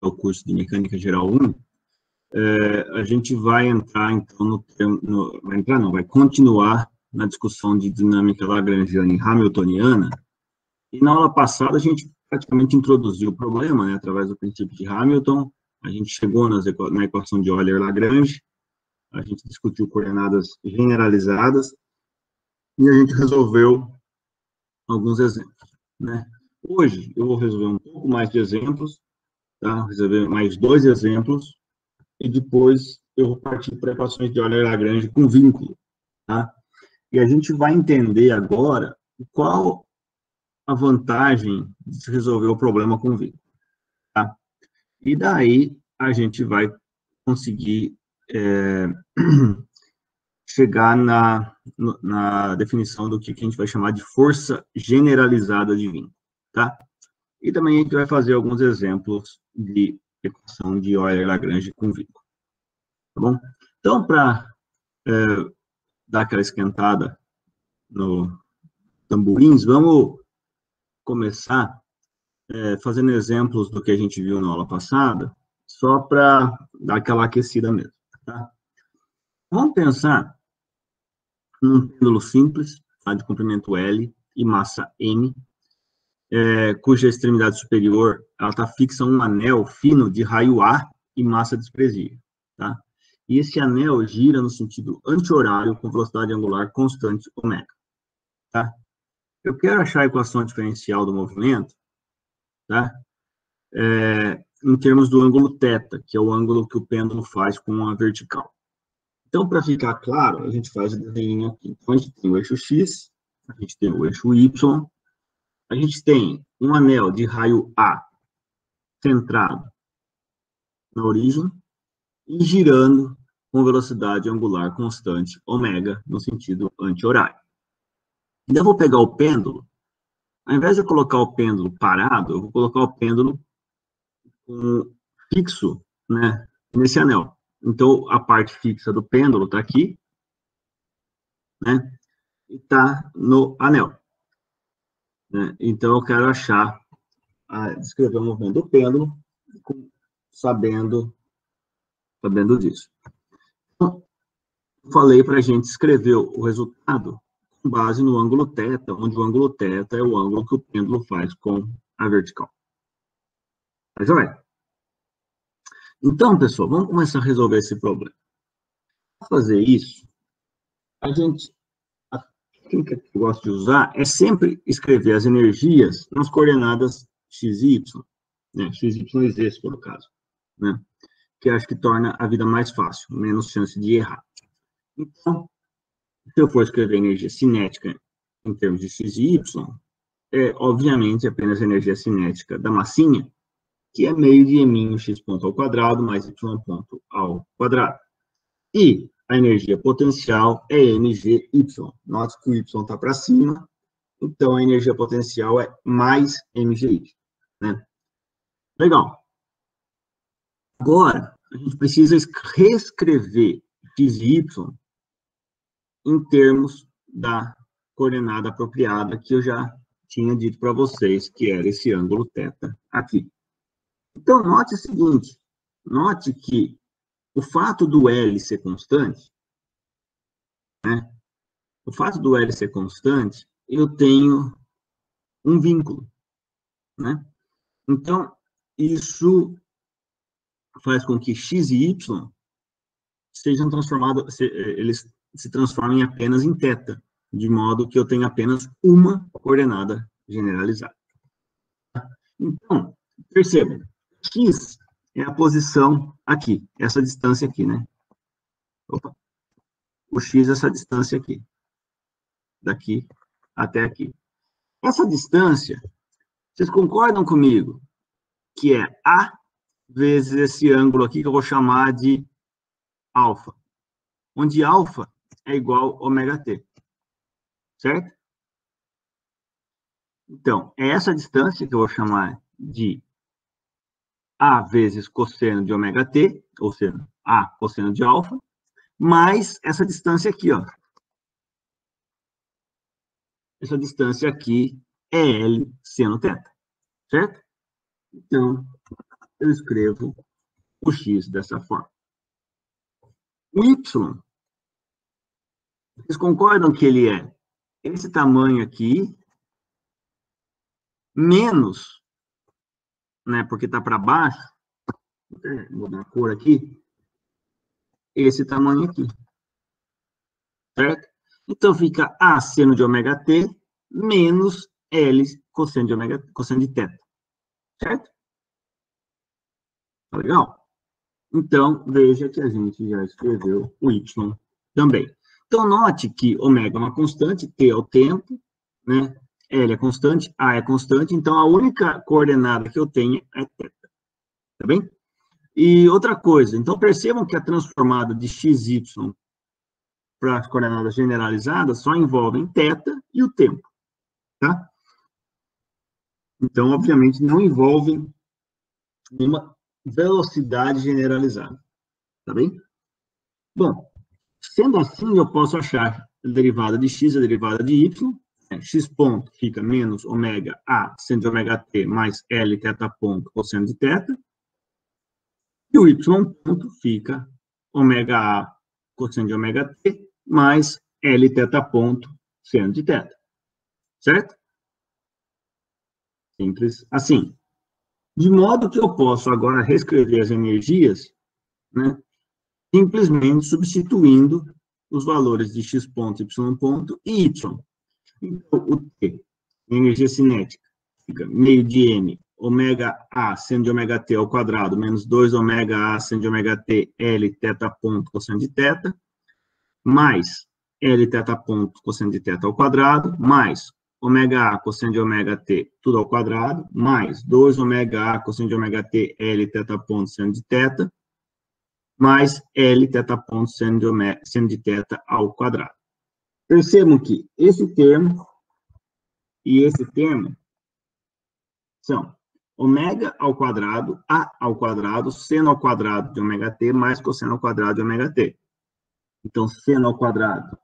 o curso de Mecânica Geral 1, a gente vai entrar, então, vai continuar na discussão de dinâmica lagrangiana e hamiltoniana, e na aula passada a gente praticamente introduziu o problema, né, através do princípio de Hamilton, a gente chegou na equação de Euler-Lagrange, a gente discutiu coordenadas generalizadas, e a gente resolveu alguns exemplos, né. Hoje, eu vou resolver um pouco mais de exemplos, tá, resolver mais 2 exemplos, e depois eu vou partir para equações de Euler-Lagrange com vínculo, tá? E a gente vai entender agora qual a vantagem de se resolver o problema com vínculo, tá? E daí a gente vai conseguir chegar na definição do que a gente vai chamar de força generalizada de vínculo, tá? E também a gente vai fazer alguns exemplos de equação de Euler-Lagrange com vínculo, tá bom? Então, para dar aquela esquentada no tamborins, vamos começar fazendo exemplos do que a gente viu na aula passada, só para dar aquela aquecida mesmo, tá? Vamos pensar num pêndulo simples, tá, de comprimento L e massa M, cuja extremidade superior está fixa a um anel fino de raio A e massa desprezível, tá? E esse anel gira no sentido anti-horário com velocidade angular constante ômega, tá? Eu quero achar a equação diferencial do movimento, tá? Em termos do ângulo θ, que é o ângulo que o pêndulo faz com a vertical. Então, para ficar claro, a gente faz o desenho aqui. Então, a gente tem o eixo X, a gente tem o eixo Y, a gente tem um anel de raio A centrado na origem e girando com velocidade angular constante, ômega, no sentido anti-horário. Então, eu vou pegar o pêndulo, ao invés de eu colocar o pêndulo parado, eu vou colocar o pêndulo fixo, né, nesse anel. Então, a parte fixa do pêndulo está aqui, né, e está no anel, né? Então, eu quero descrever o movimento do pêndulo, sabendo disso. Então, falei para a gente escrever o resultado com base no ângulo θ, onde o ângulo θ é o ângulo que o pêndulo faz com a vertical. Tá joia? Então, pessoal, vamos começar a resolver esse problema. Para fazer isso, a técnica que eu gosto de usar é sempre escrever as energias nas coordenadas x e y, né? X, y e z, se for o caso, né? Que acho que torna a vida mais fácil, menos chance de errar. Então, se eu for escrever energia cinética em termos de x e y, obviamente, apenas a energia cinética da massinha, que é meio de eminho x ponto ao quadrado mais y ponto ao quadrado. E a energia potencial é mgy. Note que o y está para cima, então a energia potencial é mais mgy, né? Legal. Agora, a gente precisa reescrever x e y em termos da coordenada apropriada que eu já tinha dito para vocês, que era esse ângulo θ aqui. Então, note o seguinte, note que o fato do L ser constante, né? O fato do L ser constante, eu tenho um vínculo, né? Então, isso faz com que x e y sejam transformados, eles se transformem apenas em θ, de modo que eu tenho apenas uma coordenada generalizada. Então, percebam, x é a posição aqui, essa distância aqui, né? Opa. O x é essa distância aqui, daqui até aqui. Essa distância, vocês concordam comigo que é A vezes esse ângulo aqui que eu vou chamar de alfa, onde alfa é igual a ômega t, certo? Então, é essa distância que eu vou chamar de A vezes cosseno de ômega t, ou seja, A cosseno de alfa, mais essa distância aqui, ó. Essa distância aqui é L seno θ, certo? Então, eu escrevo o x dessa forma. O y, vocês concordam que ele é esse tamanho aqui, menos, né, porque está para baixo, vou mudar a cor aqui, esse tamanho aqui, certo? Então, fica A seno de ômega t menos L cosseno de ômega, cosseno de θ, certo? Tá legal? Então, veja que a gente já escreveu o y também. Então, note que ômega é uma constante, t é o tempo, né? L é constante, A é constante, então a única coordenada que eu tenho é θ, tá bem? E outra coisa, então percebam que a transformada de xy para as coordenadas generalizadas só envolvem θ e o tempo, tá? Então, obviamente, não envolvem nenhuma velocidade generalizada, tá bem? Bom, sendo assim, eu posso achar a derivada de x, a derivada de y, x ponto fica menos ômega A seno de ômega t mais L θ ponto cosseno de θ, e o y ponto fica ômega A cosseno de ômega t mais L θ ponto seno de θ, certo? Simples assim. De modo que eu posso agora reescrever as energias, né, simplesmente substituindo os valores de x ponto, y ponto e y. Então, o T, energia cinética, fica meio de m, ômega A seno de ômega t ao quadrado, menos 2 ômega A seno de ômega t, L θ ponto cosseno de θ, mais L θ ponto cosseno de θ ao quadrado, mais ômega A cosseno de ômega t, tudo ao quadrado, mais 2 ômega A cosseno de ômega t, L θ ponto seno de θ, mais L θ ponto seno de θ ao quadrado. Percebam que esse termo e esse termo são ômega ao quadrado, A ao quadrado, seno ao quadrado de ômega t, mais cosseno ao quadrado de ômega t. Então, seno ao quadrado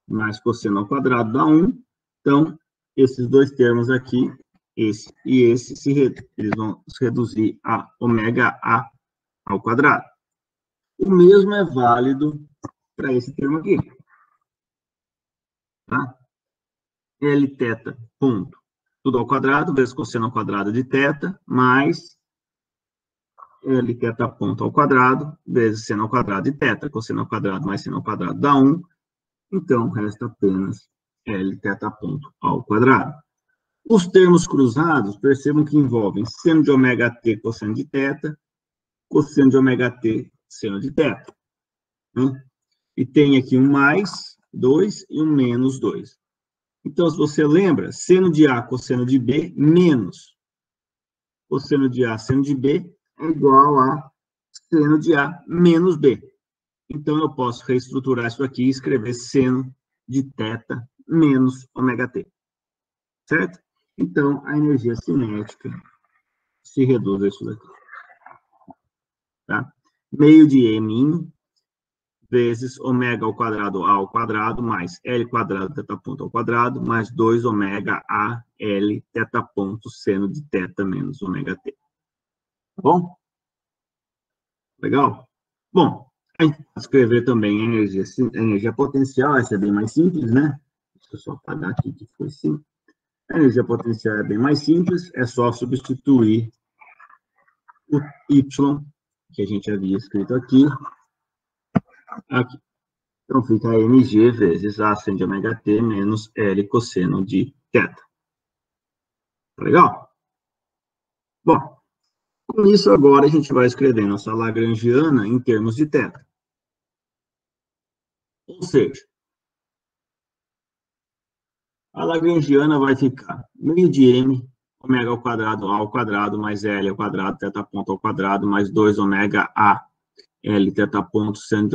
mais cosseno ao quadrado dá 1. Então, esses dois termos aqui, esse e esse, eles vão se reduzir a ômega A ao quadrado. O mesmo é válido para esse termo aqui. Tá? Lθ ponto, tudo ao quadrado, vezes cosseno ao quadrado de θ, mais Lθ ponto ao quadrado, vezes seno ao quadrado de θ. Cosseno ao quadrado mais seno ao quadrado dá 1. Então, resta apenas Lθ ponto ao quadrado. Os termos cruzados, percebam que envolvem seno de ômega t cosseno de θ, cosseno de ômega t seno de θ. Né? E tem aqui um mais 2 e um menos 2. Então, se você lembra, seno de A cosseno de B menos cosseno de A seno de B é igual a seno de A menos B. Então, eu posso reestruturar isso aqui e escrever seno de θ menos ômega t. Certo? Então, a energia cinética se reduz a isso daqui. Tá? Meio de m vezes ômega ao quadrado A ao quadrado, mais L quadrado θ ponto ao quadrado, mais 2 ômega A L θ ponto seno de θ menos ômega t. Tá bom? Legal? Bom, a gente pode escrever também energia potencial, essa é bem mais simples, né? Deixa eu só apagar aqui que foi simples. A energia potencial é bem mais simples, é só substituir o Y, que a gente havia escrito aqui. Então, fica mg vezes A seno de ômega t menos L cosseno de θ. Tá legal? Bom, com isso agora a gente vai escrever nossa lagrangiana em termos de θ. Ou seja, a lagrangiana vai ficar meio de m, ômega ao quadrado, A ao quadrado, mais L ao quadrado, θ ponto ao quadrado, mais 2 ômega A, L θ ponto, seno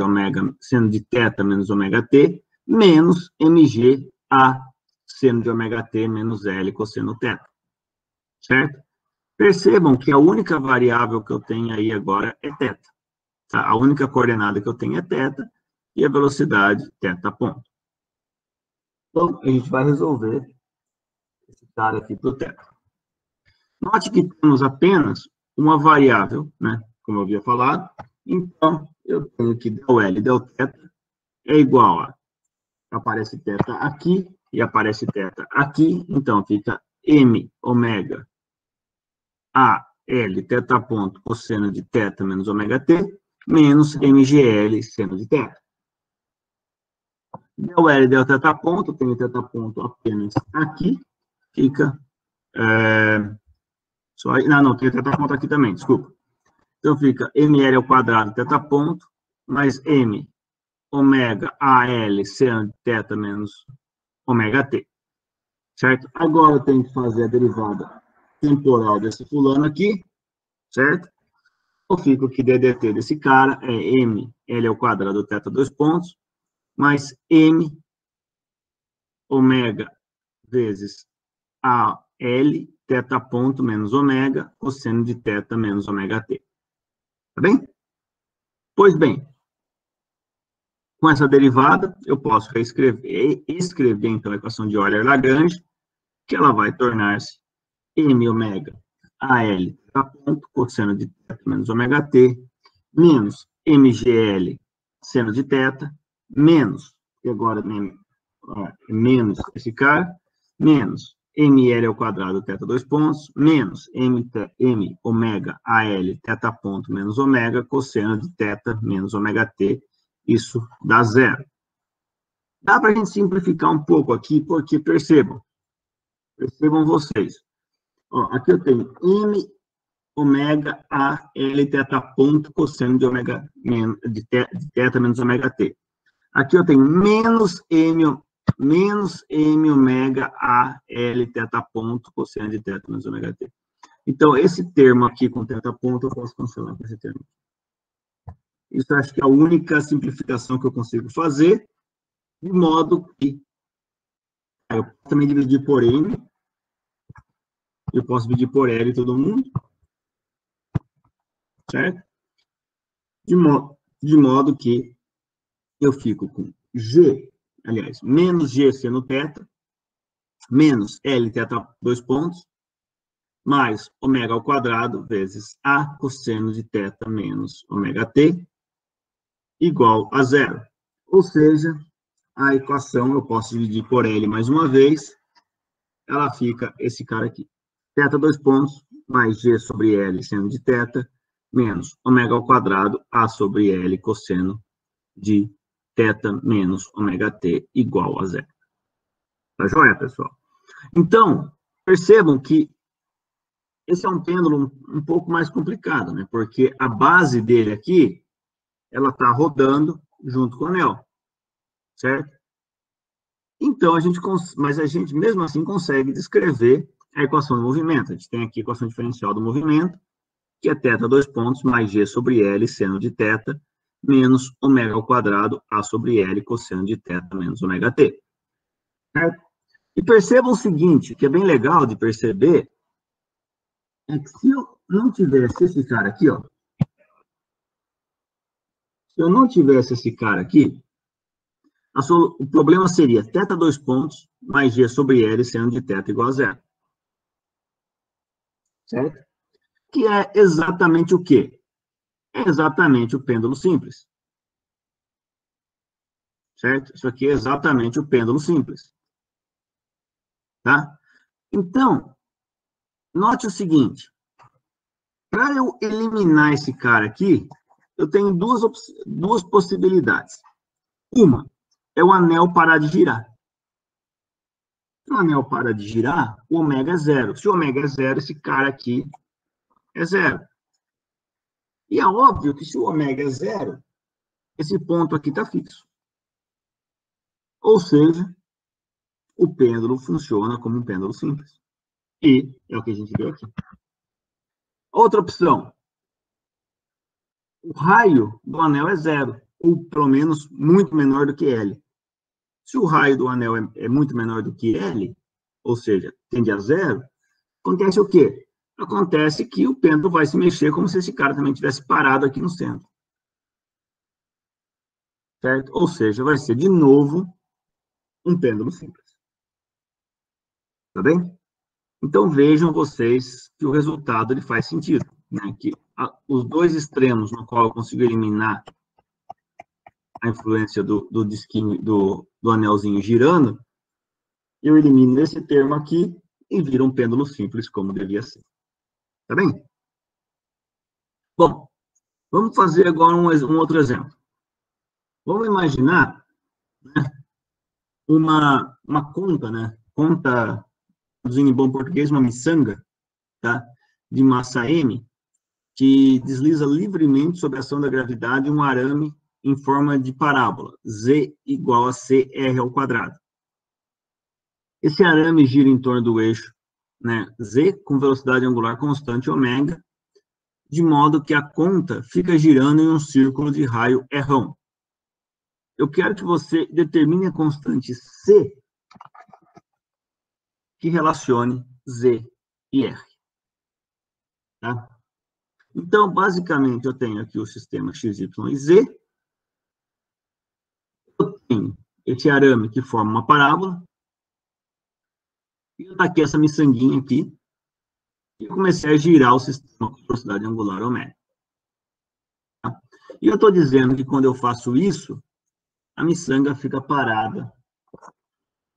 de θ menos ômega t, menos mg A, seno de ômega t menos L cosseno θ. Certo? Percebam que a única variável que eu tenho aí agora é θ. Tá? A única coordenada que eu tenho é θ, e a velocidade θ ponto. Então, a gente vai resolver esse cara aqui para o θ. Note que temos apenas uma variável, né? Como eu havia falado. Então, eu tenho que del L, del θ é igual a, aparece θ aqui e aparece θ aqui, então fica M ômega A L θ ponto cosseno de θ menos ômega t, menos MGL seno de θ. Del L, del θ ponto, tem θ ponto apenas aqui, fica... não, tem θ ponto aqui também, desculpa. Então, fica ml ao quadrado θ ponto, mais m ômega AL seno de θ menos ômega t. Certo? Agora eu tenho que fazer a derivada temporal desse fulano aqui, certo? Eu fico que ddt desse cara é m L ao quadrado θ dois pontos, mais m ômega vezes AL θ ponto menos ômega cosseno de θ menos ômega t. Tá bem? Pois bem, com essa derivada, eu posso escrever então a equação de Euler-Lagrange, que ela vai tornar-se m ômega AL θ ponto cosseno de θ menos ômega t, menos MGL seno de θ, menos, e agora menos esse cara, menos ML ao quadrado θ dois pontos, menos M ômega AL θ ponto menos ômega cosseno de θ menos ômega t, isso dá zero. Dá para a gente simplificar um pouco aqui, porque percebam vocês. Ó, aqui eu tenho M ômega A L θ ponto cosseno de ômega de θ menos ômega t. Aqui eu tenho menos M ômega A L θ ponto cosseno de θ menos ômega t. Então, esse termo aqui com θ ponto eu posso cancelar com esse termo. Isso acho que é a única simplificação que eu consigo fazer, de modo que eu posso também dividir por M, eu posso dividir por L todo mundo, certo? De modo que eu fico com G, aliás, menos G seno θ, menos L θ dois pontos, mais ômega ao quadrado vezes A cosseno de θ menos ômega t, igual a zero. Ou seja, a equação eu posso dividir por L mais uma vez, ela fica esse cara aqui. Θ dois pontos, mais G sobre L seno de θ, menos ômega ao quadrado, A sobre L cosseno de θ menos ômega t igual a zero. Tá joia, pessoal? Então, percebam que esse é um pêndulo um pouco mais complicado, né? Porque a base dele aqui, ela está rodando junto com o anel, certo? Então, mas a gente mesmo assim consegue descrever a equação do movimento. A gente tem aqui a equação diferencial do movimento, que é θ dois pontos, mais G sobre L seno de θ, menos ômega ao quadrado, A sobre L cosseno de θ menos ômega t. Certo? E percebam o seguinte, que é bem legal de perceber, é que se eu não tivesse esse cara aqui, ó, se eu não tivesse esse cara aqui, o problema seria θ dois pontos, mais G sobre L seno de θ igual a zero. Certo? Que é exatamente o quê? É exatamente o pêndulo simples. Certo? Isso aqui é exatamente o pêndulo simples. Tá? Então, note o seguinte. Para eu eliminar esse cara aqui, eu tenho duas possibilidades. Uma é o anel parar de girar. Se o anel para de girar, o ômega é zero. Se o ômega é zero, esse cara aqui é zero. E é óbvio que se o ômega é zero, esse ponto aqui está fixo. Ou seja, o pêndulo funciona como um pêndulo simples. E é o que a gente viu aqui. Outra opção. O raio do anel é zero, ou pelo menos muito menor do que L. Se o raio do anel é muito menor do que L, ou seja, tende a zero, acontece o quê? Acontece que o pêndulo vai se mexer como se esse cara também tivesse parado aqui no centro. Certo? Ou seja, vai ser de novo um pêndulo simples. Tá bem? Então, vejam vocês que o resultado ele faz sentido, né? Que os dois extremos no qual eu consigo eliminar a influência do disquinho, do anelzinho girando, eu elimino esse termo aqui e vira um pêndulo simples, como devia ser. Tá bem? Bom, vamos fazer agora um outro exemplo. Vamos imaginar, né, uma conta, né? Conta, em bom português, uma miçanga, tá? De massa M, que desliza livremente sob a ação da gravidade um arame em forma de parábola, Z igual a CR ao quadrado. Esse arame gira em torno do eixo, né, Z, com velocidade angular constante ômega, de modo que a conta fica girando em um círculo de raio R1. Eu quero que você determine a constante C que relacione Z e R. Tá? Então, basicamente, eu tenho aqui o sistema X, Y e Z. Eu tenho esse arame que forma uma parábola. E eu taquei essa miçanguinha aqui. E comecei a girar o sistema com velocidade angular ômega. Tá? E eu estou dizendo que quando eu faço isso, a miçanga fica parada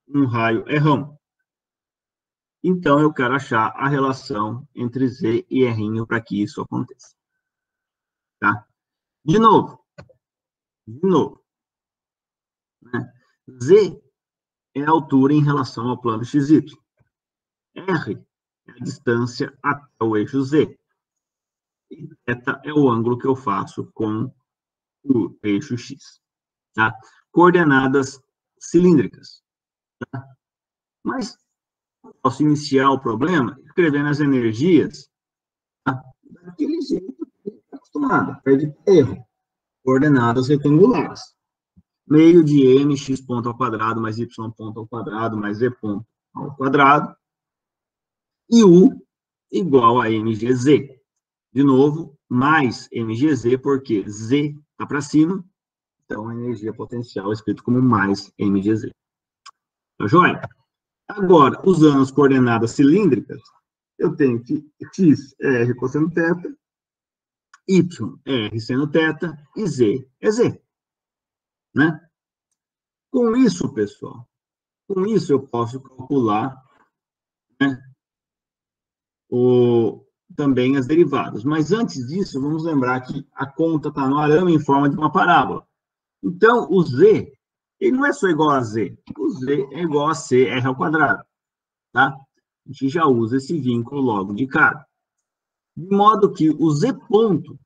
num raio R1. Então, eu quero achar a relação entre Z e R para que isso aconteça. Tá? De novo. Né? Z é a altura em relação ao plano XY. R é a distância até o eixo Z. E θ é o ângulo que eu faço com o eixo X. Tá? Coordenadas cilíndricas. Tá? Mas posso iniciar o problema escrevendo as energias, tá? Daquele jeito que está acostumado, perde erro. Coordenadas retangulares. Meio de m, x ponto ao quadrado, mais y ponto ao quadrado, mais z ponto ao quadrado. E u igual a mgz. De novo, mais mgz, porque z está para cima, então a energia potencial é escrito como mais mgz. Tá joia? Agora, usando as coordenadas cilíndricas, eu tenho que x é r cosseno θ, y é r seno θ e z é z. Né? Com isso, pessoal, com isso eu posso calcular, né, também as derivadas. Mas antes disso, vamos lembrar que a conta está no arame em forma de uma parábola. Então, o z, ele não é só igual a z. O z é igual a CR ao quadrado. Tá? A gente já usa esse vínculo logo de cara. De modo que o z ponto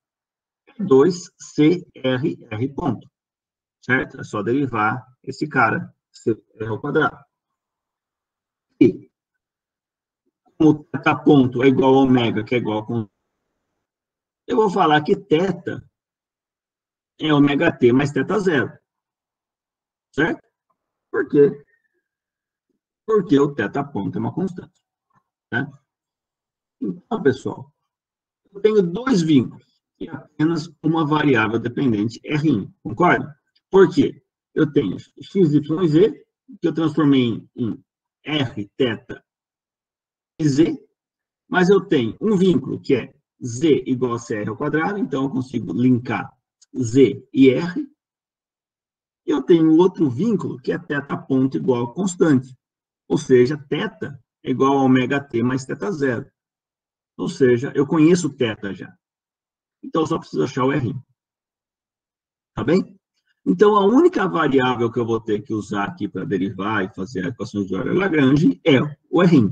é 2CRR ponto. Certo? É só derivar esse cara, CR ao quadrado. E, como θ ponto é igual a ômega, que é igual a... Eu vou falar que θ é ômega t mais θ0. Certo? Por quê? Porque o θ ponto é uma constante. Tá? Então, pessoal, eu tenho dois vínculos e apenas uma variável dependente, R1. Concorda? Por quê? Eu tenho x, y e z, que eu transformei em r, θ e z, mas eu tenho um vínculo que é z igual a CR ao quadrado, então eu consigo linkar z e r. E eu tenho outro vínculo que é θ ponto igual a constante, ou seja, θ é igual a ômega t mais θ0. Ou seja, eu conheço o θ já. Então, eu só preciso achar o R. Tá bem? Então, a única variável que eu vou ter que usar aqui para derivar e fazer equações de Euler-Lagrange é o R.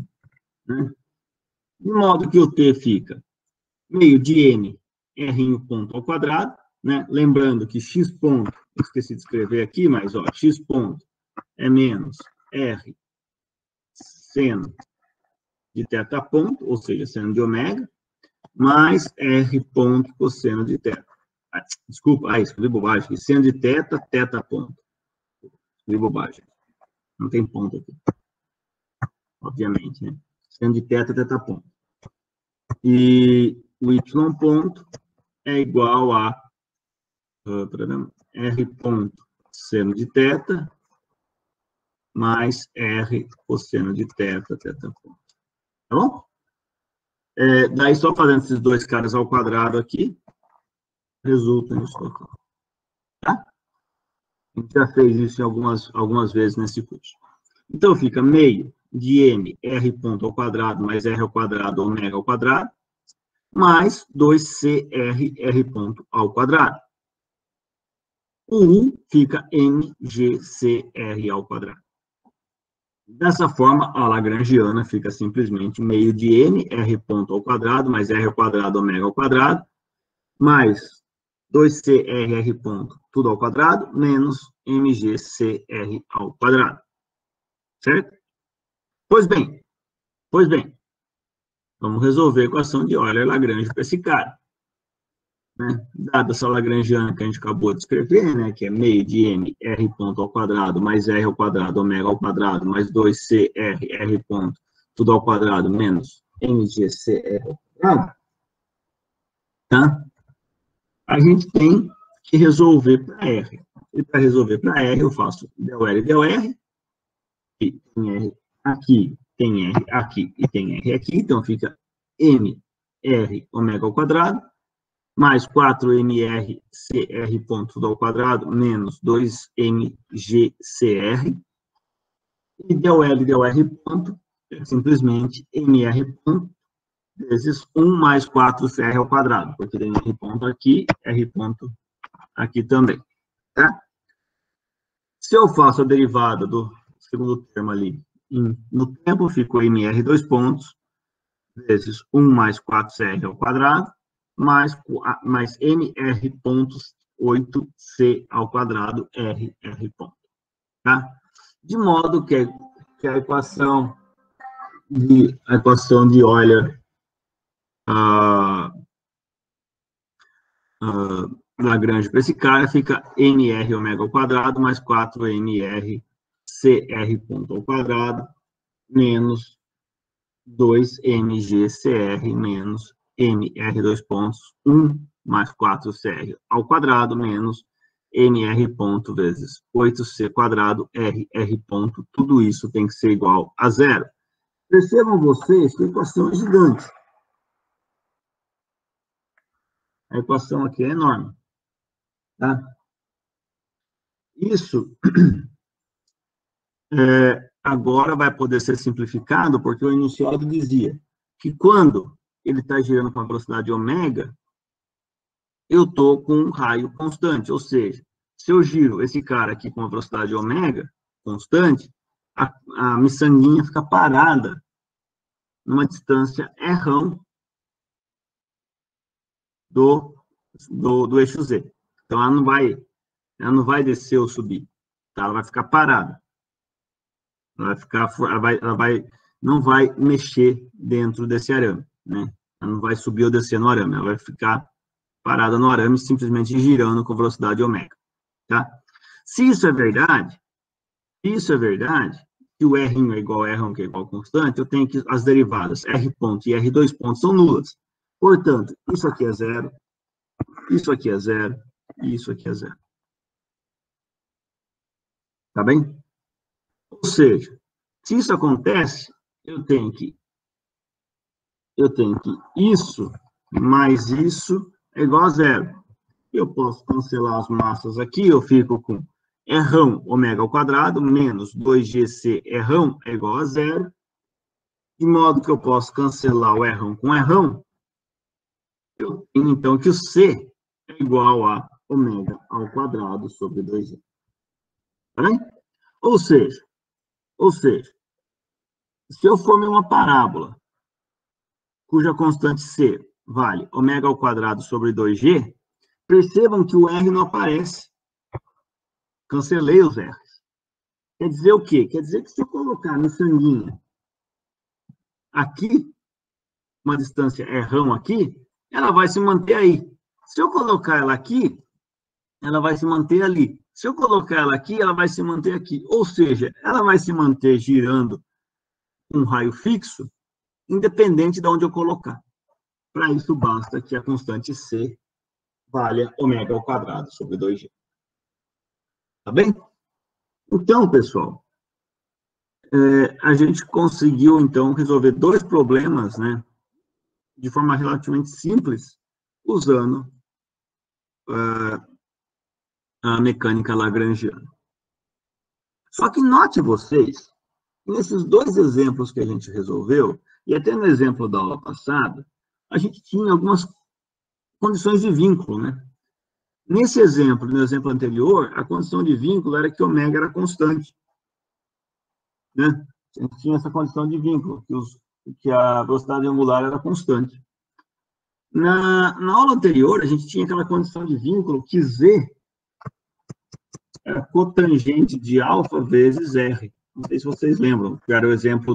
Né? De modo que o T fica meio de M, R ponto ao quadrado, né? Lembrando que X ponto, esqueci de escrever aqui, mas, ó, X ponto é menos R seno de θ ponto, ou seja, seno de ômega, mais R ponto cosseno de θ. Desculpa, escrevi bobagem. Seno de θ ponto. Escrevi bobagem. Não tem ponto aqui. Obviamente, né? Seno de θ ponto. E o y ponto é igual a R ponto seno de θ mais R cosseno de θ ponto. Tá bom? Daí, só fazendo esses dois caras ao quadrado aqui, resulta nisso aqui. Tá? A gente já fez isso em algumas vezes nesse curso. Então, fica meio de m, r ponto ao quadrado, mais r ao quadrado, ômega ao quadrado, mais 2cr, r ponto ao quadrado. O 1 fica mgcr ao quadrado. Dessa forma, a lagrangiana fica simplesmente meio de m, r ponto ao quadrado, mais r ao quadrado, ômega ao quadrado, mais 2cr, r ponto, tudo ao quadrado, menos mgcr ao quadrado. Certo? Pois bem, vamos resolver a equação de Euler-Lagrange para esse cara. Né? Dada essa lagrangiana que a gente acabou de escrever, né, que é meio de m, r ponto ao quadrado, mais r ao quadrado, ômega ao quadrado, mais 2cr, r ponto, tudo ao quadrado, menos mgcr ao quadrado, tá? A gente tem que resolver para R. E para resolver para R, eu faço del L, del R, e tem R aqui, tem R aqui e tem R aqui, então fica m, r, ômega ao quadrado, mais 4mr ponto tudo ao quadrado, menos 2mgcr, e del L, del R ponto, é simplesmente mr ponto, vezes 1 mais 4cr ao quadrado, porque tem R ponto aqui, R ponto aqui também, tá? Se eu faço a derivada do segundo termo ali no tempo, ficou mr dois pontos, vezes 1 mais 4cr ao quadrado, mais mr pontos 8c ao quadrado, r ponto. Tá? De modo que a equação de Euler Lagrange para esse cara fica mr ômega ao quadrado mais 4mr cr ponto ao quadrado menos 2mgcr menos mr dois pontos 1 mais 4cr ao quadrado menos mr ponto vezes 8c quadrado r ponto, tudo isso tem que ser igual a zero. Percebam vocês que a equação é gigante. A equação aqui é enorme. Tá? Isso agora vai poder ser simplificado, porque o enunciado dizia que quando ele está girando com a velocidade ômega, eu estou com um raio constante, ou seja, se eu giro esse cara aqui com a velocidade ômega constante, a miçanguinha fica parada numa distância r do eixo Z. Então, ela não vai descer ou subir, tá? Ela vai ficar parada. Não vai mexer dentro desse arame, né? Ela não vai subir ou descer no arame, ela vai ficar parada no arame, simplesmente girando com velocidade ômega, tá? Se isso é verdade, se o R1 é igual a R1, que é igual a constante, eu tenho que as derivadas R ponto e R2 ponto são nulas. Portanto, isso aqui é zero, isso aqui é zero, e isso aqui é zero. Tá bem? Ou seja, se isso acontece, eu tenho que isso mais isso é igual a zero. Eu posso cancelar as massas aqui, eu fico com R1 ômega ao quadrado menos 2GC R1 é igual a zero, de modo que eu posso cancelar o R1 com R1, eu tenho então que o C é igual a ômega ao quadrado sobre 2G. Tá bem? Ou seja, se eu formei uma parábola cuja constante C vale ômega ao quadrado sobre 2G, percebam que o R não aparece. Cancelei os R's. Quer dizer o quê? Quer dizer que se eu colocar a miçanguinha aqui, uma distância R1 aqui, ela vai se manter aí. Se eu colocar ela aqui, ela vai se manter ali. Se eu colocar ela aqui, ela vai se manter aqui. Ou seja, ela vai se manter girando um raio fixo, independente de onde eu colocar. Para isso, basta que a constante C valha ômega ao quadrado sobre 2G. Tá bem? Então, pessoal, a gente conseguiu, então, resolver dois problemas, né, de forma relativamente simples, usando a mecânica lagrangiana. Só que note vocês, nesses dois exemplos que a gente resolveu, e até no exemplo da aula passada, a gente tinha algumas condições de vínculo, né? Nesse exemplo, no exemplo anterior, a condição de vínculo era que ômega era constante, né? A gente tinha essa condição de vínculo, que a velocidade angular era constante. Na aula anterior, a gente tinha aquela condição de vínculo que Z era cotangente de alfa vezes R. Não sei se vocês lembram, que era o exemplo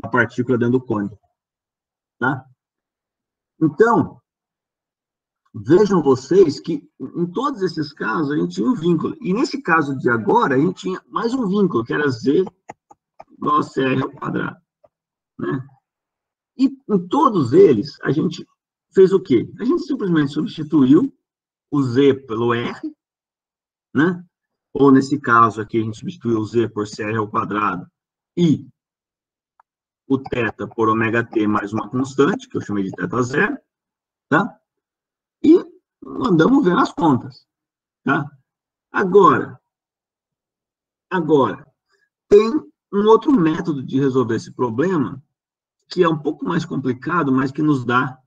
da partícula dentro do cone. Tá? Então, vejam vocês que em todos esses casos a gente tinha um vínculo. E nesse caso de agora, a gente tinha mais um vínculo, que era Z igual a CR ao quadrado. Né? E em todos eles, a gente fez o quê? A gente simplesmente substituiu o Z pelo R, né? Ou nesse caso aqui, a gente substituiu o Z por CR ao quadrado e o θ por ômega t mais uma constante, que eu chamei de θ0, tá? E mandamos ver as contas, tá? Agora, tem um outro método de resolver esse problema, que é um pouco mais complicado, mas que nos dá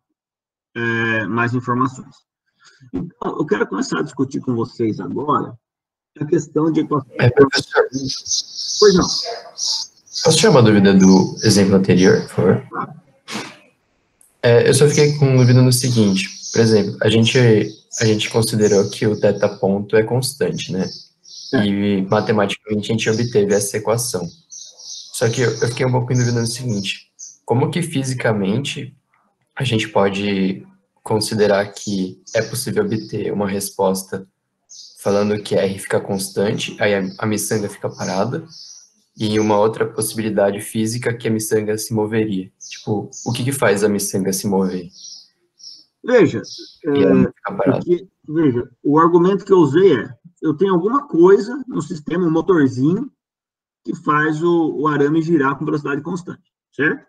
mais informações. Então, eu quero começar a discutir com vocês agora a questão de equação. Professor, Pois não. posso tirar uma dúvida do exemplo anterior, por favor? Eu só fiquei com dúvida no seguinte, por exemplo, a gente considerou que o θ ponto é constante, né? E matematicamente a gente obteve essa equação. Só que eu fiquei um pouco em dúvida no seguinte, como que fisicamente a gente pode considerar que é possível obter uma resposta falando que R fica constante, aí a miçanga fica parada, e uma outra possibilidade física que a miçanga se moveria. Tipo, o que faz a miçanga se mover? Veja, o argumento que eu usei eu tenho alguma coisa no sistema, um motorzinho, que faz o arame girar com velocidade constante, certo?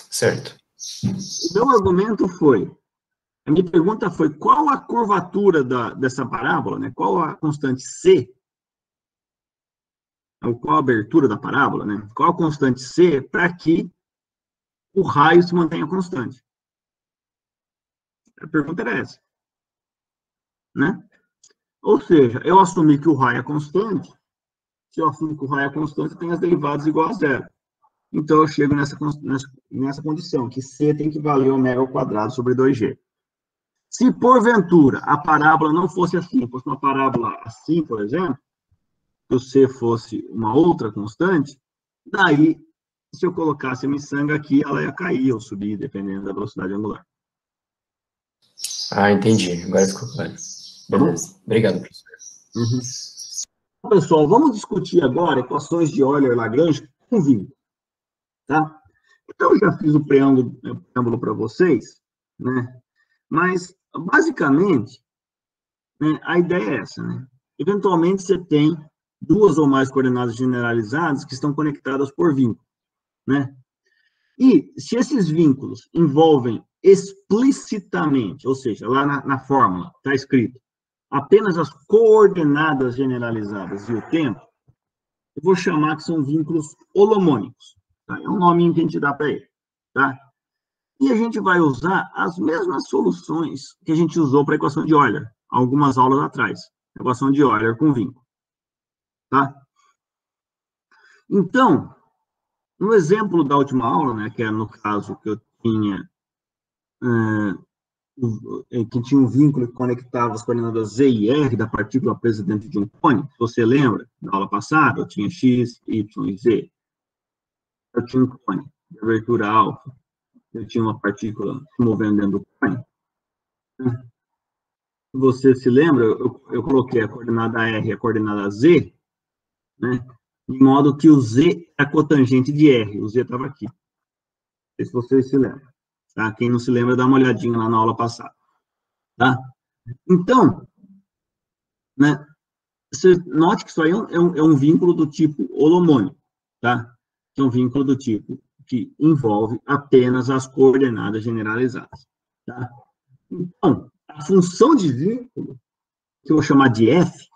Certo. O meu argumento a minha pergunta foi, qual a curvatura dessa parábola, né? Qual a constante C, ou qual a abertura da parábola, né? Qual a constante C para que o raio se mantenha constante? A pergunta era essa, né? Ou seja, eu assumi que o raio é constante. Se eu assumo que o raio é constante, tem as derivadas igual a zero. Então, eu chego nessa condição, que C tem que valer ômega ao quadrado sobre 2G. Se, porventura, a parábola não fosse assim, fosse uma parábola assim, por exemplo, se o C fosse uma outra constante, daí, se eu colocasse a miçanga aqui, ela ia cair ou subir, dependendo da velocidade angular. Ah, entendi. Agora ficou claro. Beleza. Obrigado, professor. Uhum. Pessoal, vamos discutir agora equações de Euler-Lagrange com vínculo. Tá? Então, eu já fiz o preâmbulo para vocês, né? Mas, basicamente, né, a ideia é essa, né? Eventualmente, você tem duas ou mais coordenadas generalizadas que estão conectadas por vínculo, né? E, se esses vínculos envolvem explicitamente, ou seja, lá na fórmula está escrito apenas as coordenadas generalizadas e o tempo, eu vou chamar que são vínculos holomônicos. Tá? É um nome que a gente dá para ele. Tá? E a gente vai usar as mesmas soluções que a gente usou para a equação de Euler, algumas aulas atrás. Equação de Euler com vínculo. Tá? Então, no exemplo da última aula, né, que é no caso que eu tinha, que tinha um vínculo que conectava as coordenadas Z e R da partícula presa dentro de um cone, se você lembra, da aula passada, eu tinha X, Y e Z. Eu tinha um cone de abertura alfa, eu tinha uma partícula se movendo dentro do cone. Se você se lembra, eu coloquei a coordenada R e a coordenada Z, né, de modo que o Z é cotangente de R, o Z estava aqui. Não sei se vocês se lembram. Tá? Quem não se lembra, dá uma olhadinha lá na aula passada. Tá? Então, né, Você note que isso aí é um vínculo do tipo holomônico, tá? Que é um vínculo do tipo que envolve apenas as coordenadas generalizadas, tá? Então, a função de vínculo, que eu vou chamar de F,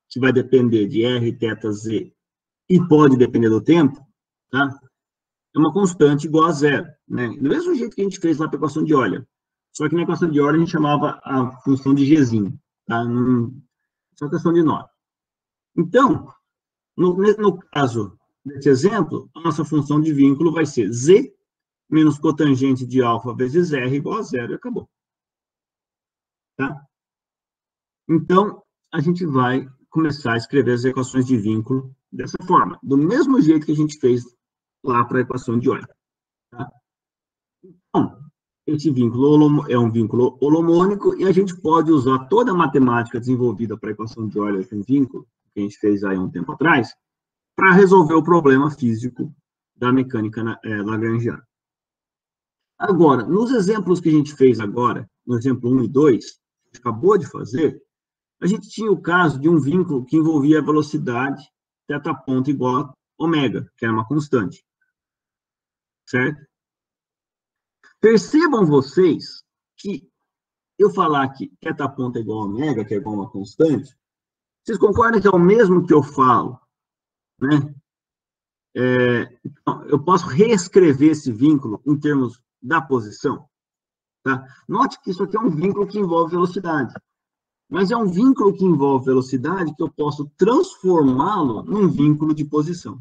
que vai depender de R, θ, Z, e pode depender do tempo, tá? É uma constante igual a zero, né? Do mesmo jeito que a gente fez lá para a equação de Euler. Só que na equação de Euler a gente chamava a função de Gzinho, tá? Só questão de nó. Então, no caso desse exemplo, a nossa função de vínculo vai ser Z menos cotangente de alfa vezes R igual a zero e acabou. Tá? Então, a gente vai começar a escrever as equações de vínculo dessa forma, do mesmo jeito que a gente fez lá para a equação de Euler. Tá? Então, esse vínculo é um vínculo holomônico e a gente pode usar toda a matemática desenvolvida para a equação de Euler com vínculo, que a gente fez aí um tempo atrás, para resolver o problema físico da mecânica lagrangiana. Agora, nos exemplos que a gente fez agora, no exemplo 1 e 2, que a gente acabou de fazer, a gente tinha o caso de um vínculo que envolvia a velocidade θ ponto igual a ômega, que era uma constante. Certo? Percebam vocês que eu falar que θ ponto é igual a ômega, que é igual a uma constante, vocês concordam que é o mesmo que eu falo, né? Então, eu posso reescrever esse vínculo em termos da posição, tá? Note que isso aqui é um vínculo que envolve velocidade, mas é um vínculo que envolve velocidade que eu posso transformá-lo num vínculo de posição.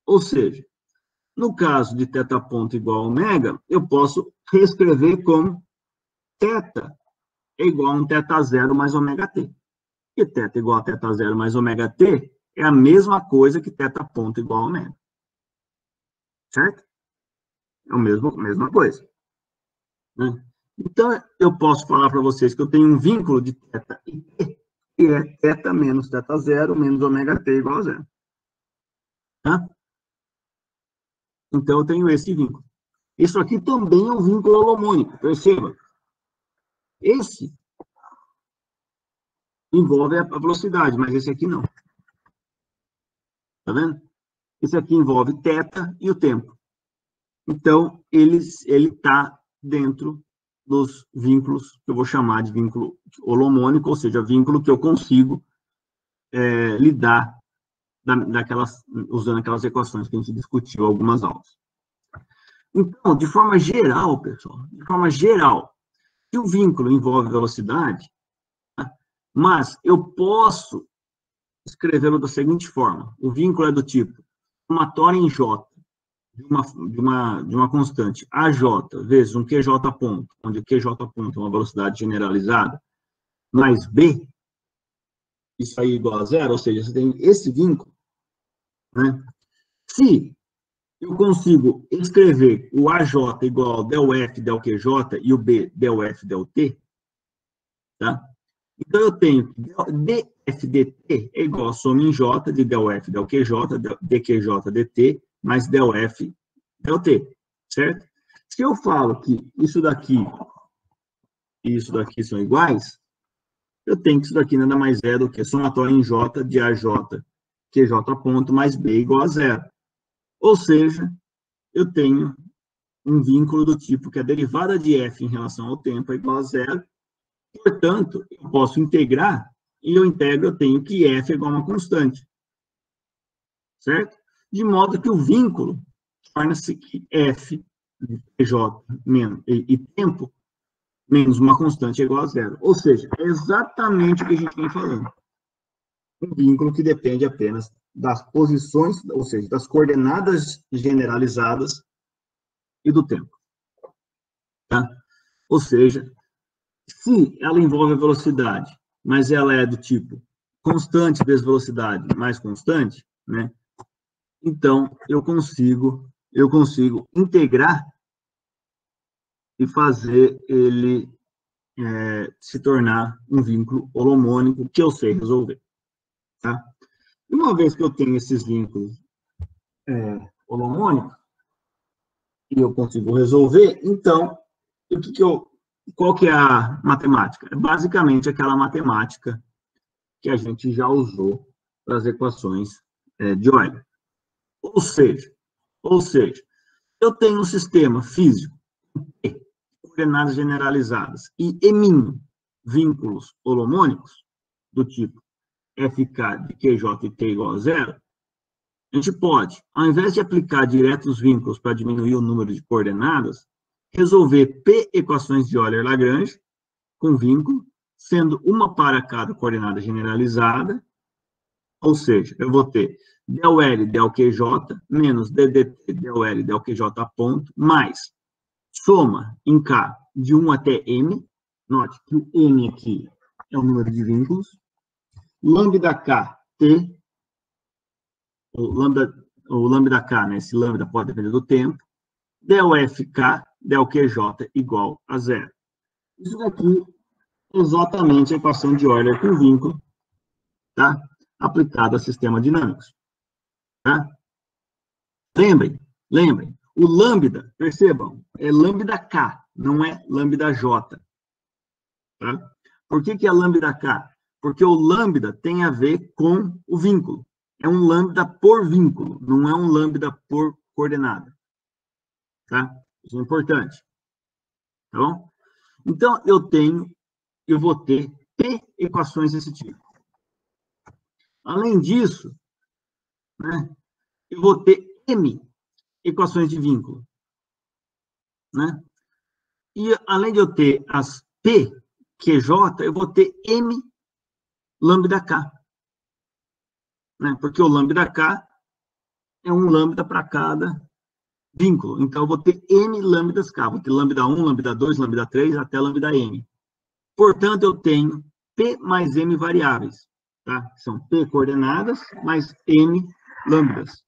Ou seja, no caso de θ ponto igual a ômega, eu posso reescrever como θ é igual a um θ0 mais ômega t. E θ igual a θ0 mais ômega t é a mesma coisa que θ ponto igual a ômega. Certo? É a mesma coisa. Né? Então, eu posso falar para vocês que eu tenho um vínculo de θ e t, que é θ menos θ0 menos ômega t igual a zero. Tá? Então, eu tenho esse vínculo. Isso aqui também é um vínculo holomônico, perceba. Esse envolve a velocidade, mas esse aqui não. Tá vendo? Esse aqui envolve θ e o tempo. Então, ele está dentro dos vínculos que eu vou chamar de vínculo holomônico, ou seja, vínculo que eu consigo lidar usando aquelas equações que a gente discutiu algumas aulas. Então, de forma geral, pessoal, se o vínculo envolve velocidade, tá? Mas eu posso escrevê-lo da seguinte forma: o vínculo é do tipo somatório em J de uma constante AJ vezes um QJ ponto, onde o QJ ponto é uma velocidade generalizada, mais B, isso aí é igual a zero, ou seja, você tem esse vínculo, né? Se eu consigo escrever o AJ igual ao del F, del QJ, e o B, del F, del T, tá? Então, eu tenho dF dt é igual a soma em J de del F, del QJ, dQJ, dt, mais del F, del T, certo? Se eu falo que isso daqui e isso daqui são iguais, eu tenho que isso daqui nada mais é do que somatório em J de AJ, QJ ponto, mais B igual a zero. Ou seja, eu tenho um vínculo do tipo que a derivada de F em relação ao tempo é igual a zero. Portanto, eu posso integrar, e eu integro, eu tenho que F é igual a uma constante. Certo? De modo que o vínculo torna-se que F de PJ e tempo menos uma constante é igual a zero. Ou seja, é exatamente o que a gente vem falando. Um vínculo que depende apenas das posições, ou seja, das coordenadas generalizadas e do tempo. Tá? Ou seja, se ela envolve a velocidade, mas ela é do tipo constante vezes velocidade mais constante, né? Então, eu consigo integrar e fazer ele se tornar um vínculo holomônico que eu sei resolver. Tá? Uma vez que eu tenho esses vínculos holomônicos, e eu consigo resolver, então, qual que é a matemática? É basicamente aquela matemática que a gente já usou para as equações de Euler. Ou seja, eu tenho um sistema físico, coordenadas generalizadas, e eminho vínculos holomônicos, do tipo FK de QJ e T igual a zero, a gente pode, ao invés de aplicar direto os vínculos para diminuir o número de coordenadas, resolver P equações de Euler-Lagrange com vínculo, sendo uma para cada coordenada generalizada, ou seja, eu vou ter del L del QJ menos DDT del L del QJ ponto, mais soma em K de 1 até M, note que o M aqui é o número de vínculos, lambda K, T, o lambda K, né, esse lambda pode depender do tempo, del FK, del QJ igual a zero. Isso daqui é exatamente a equação de Euler com vínculo, tá? Aplicado a sistemas dinâmicos. Tá? Lembrem, o lambda, percebam, é lambda K, não é lambda J. Tá? Por que é lambda K? Porque o lambda tem a ver com o vínculo. É um lambda por vínculo, não é um lambda por coordenada. Tá? Isso é importante. Tá bom? Então, eu vou ter P equações desse tipo. Além disso, né, eu vou ter M equações de vínculo. Né? E, além de eu ter as P, QJ, eu vou ter M lambda K. Né? Porque o lambda K é um lambda para cada vínculo. Então, eu vou ter M lambdas K. Vou ter lambda 1, lambda 2, lambda 3, até lambda M. Portanto, eu tenho P mais M variáveis. Tá? São P coordenadas mais M lambdas.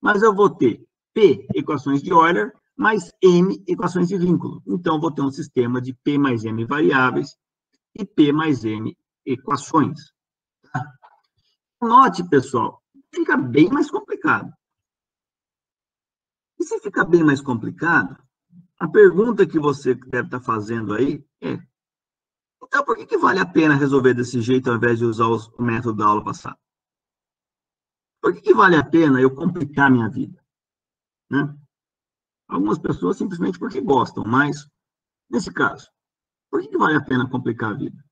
Mas eu vou ter P equações de Euler mais M equações de vínculo. Então, eu vou ter um sistema de P mais M variáveis e P mais M equações. Tá? Note, pessoal, fica bem mais complicado. E se fica bem mais complicado, a pergunta que você deve estar fazendo aí é: então, por que vale a pena resolver desse jeito ao invés de usar o método da aula passada? Por que vale a pena eu complicar a minha vida? Né? Algumas pessoas simplesmente porque gostam, mas, nesse caso, por que vale a pena complicar a vida?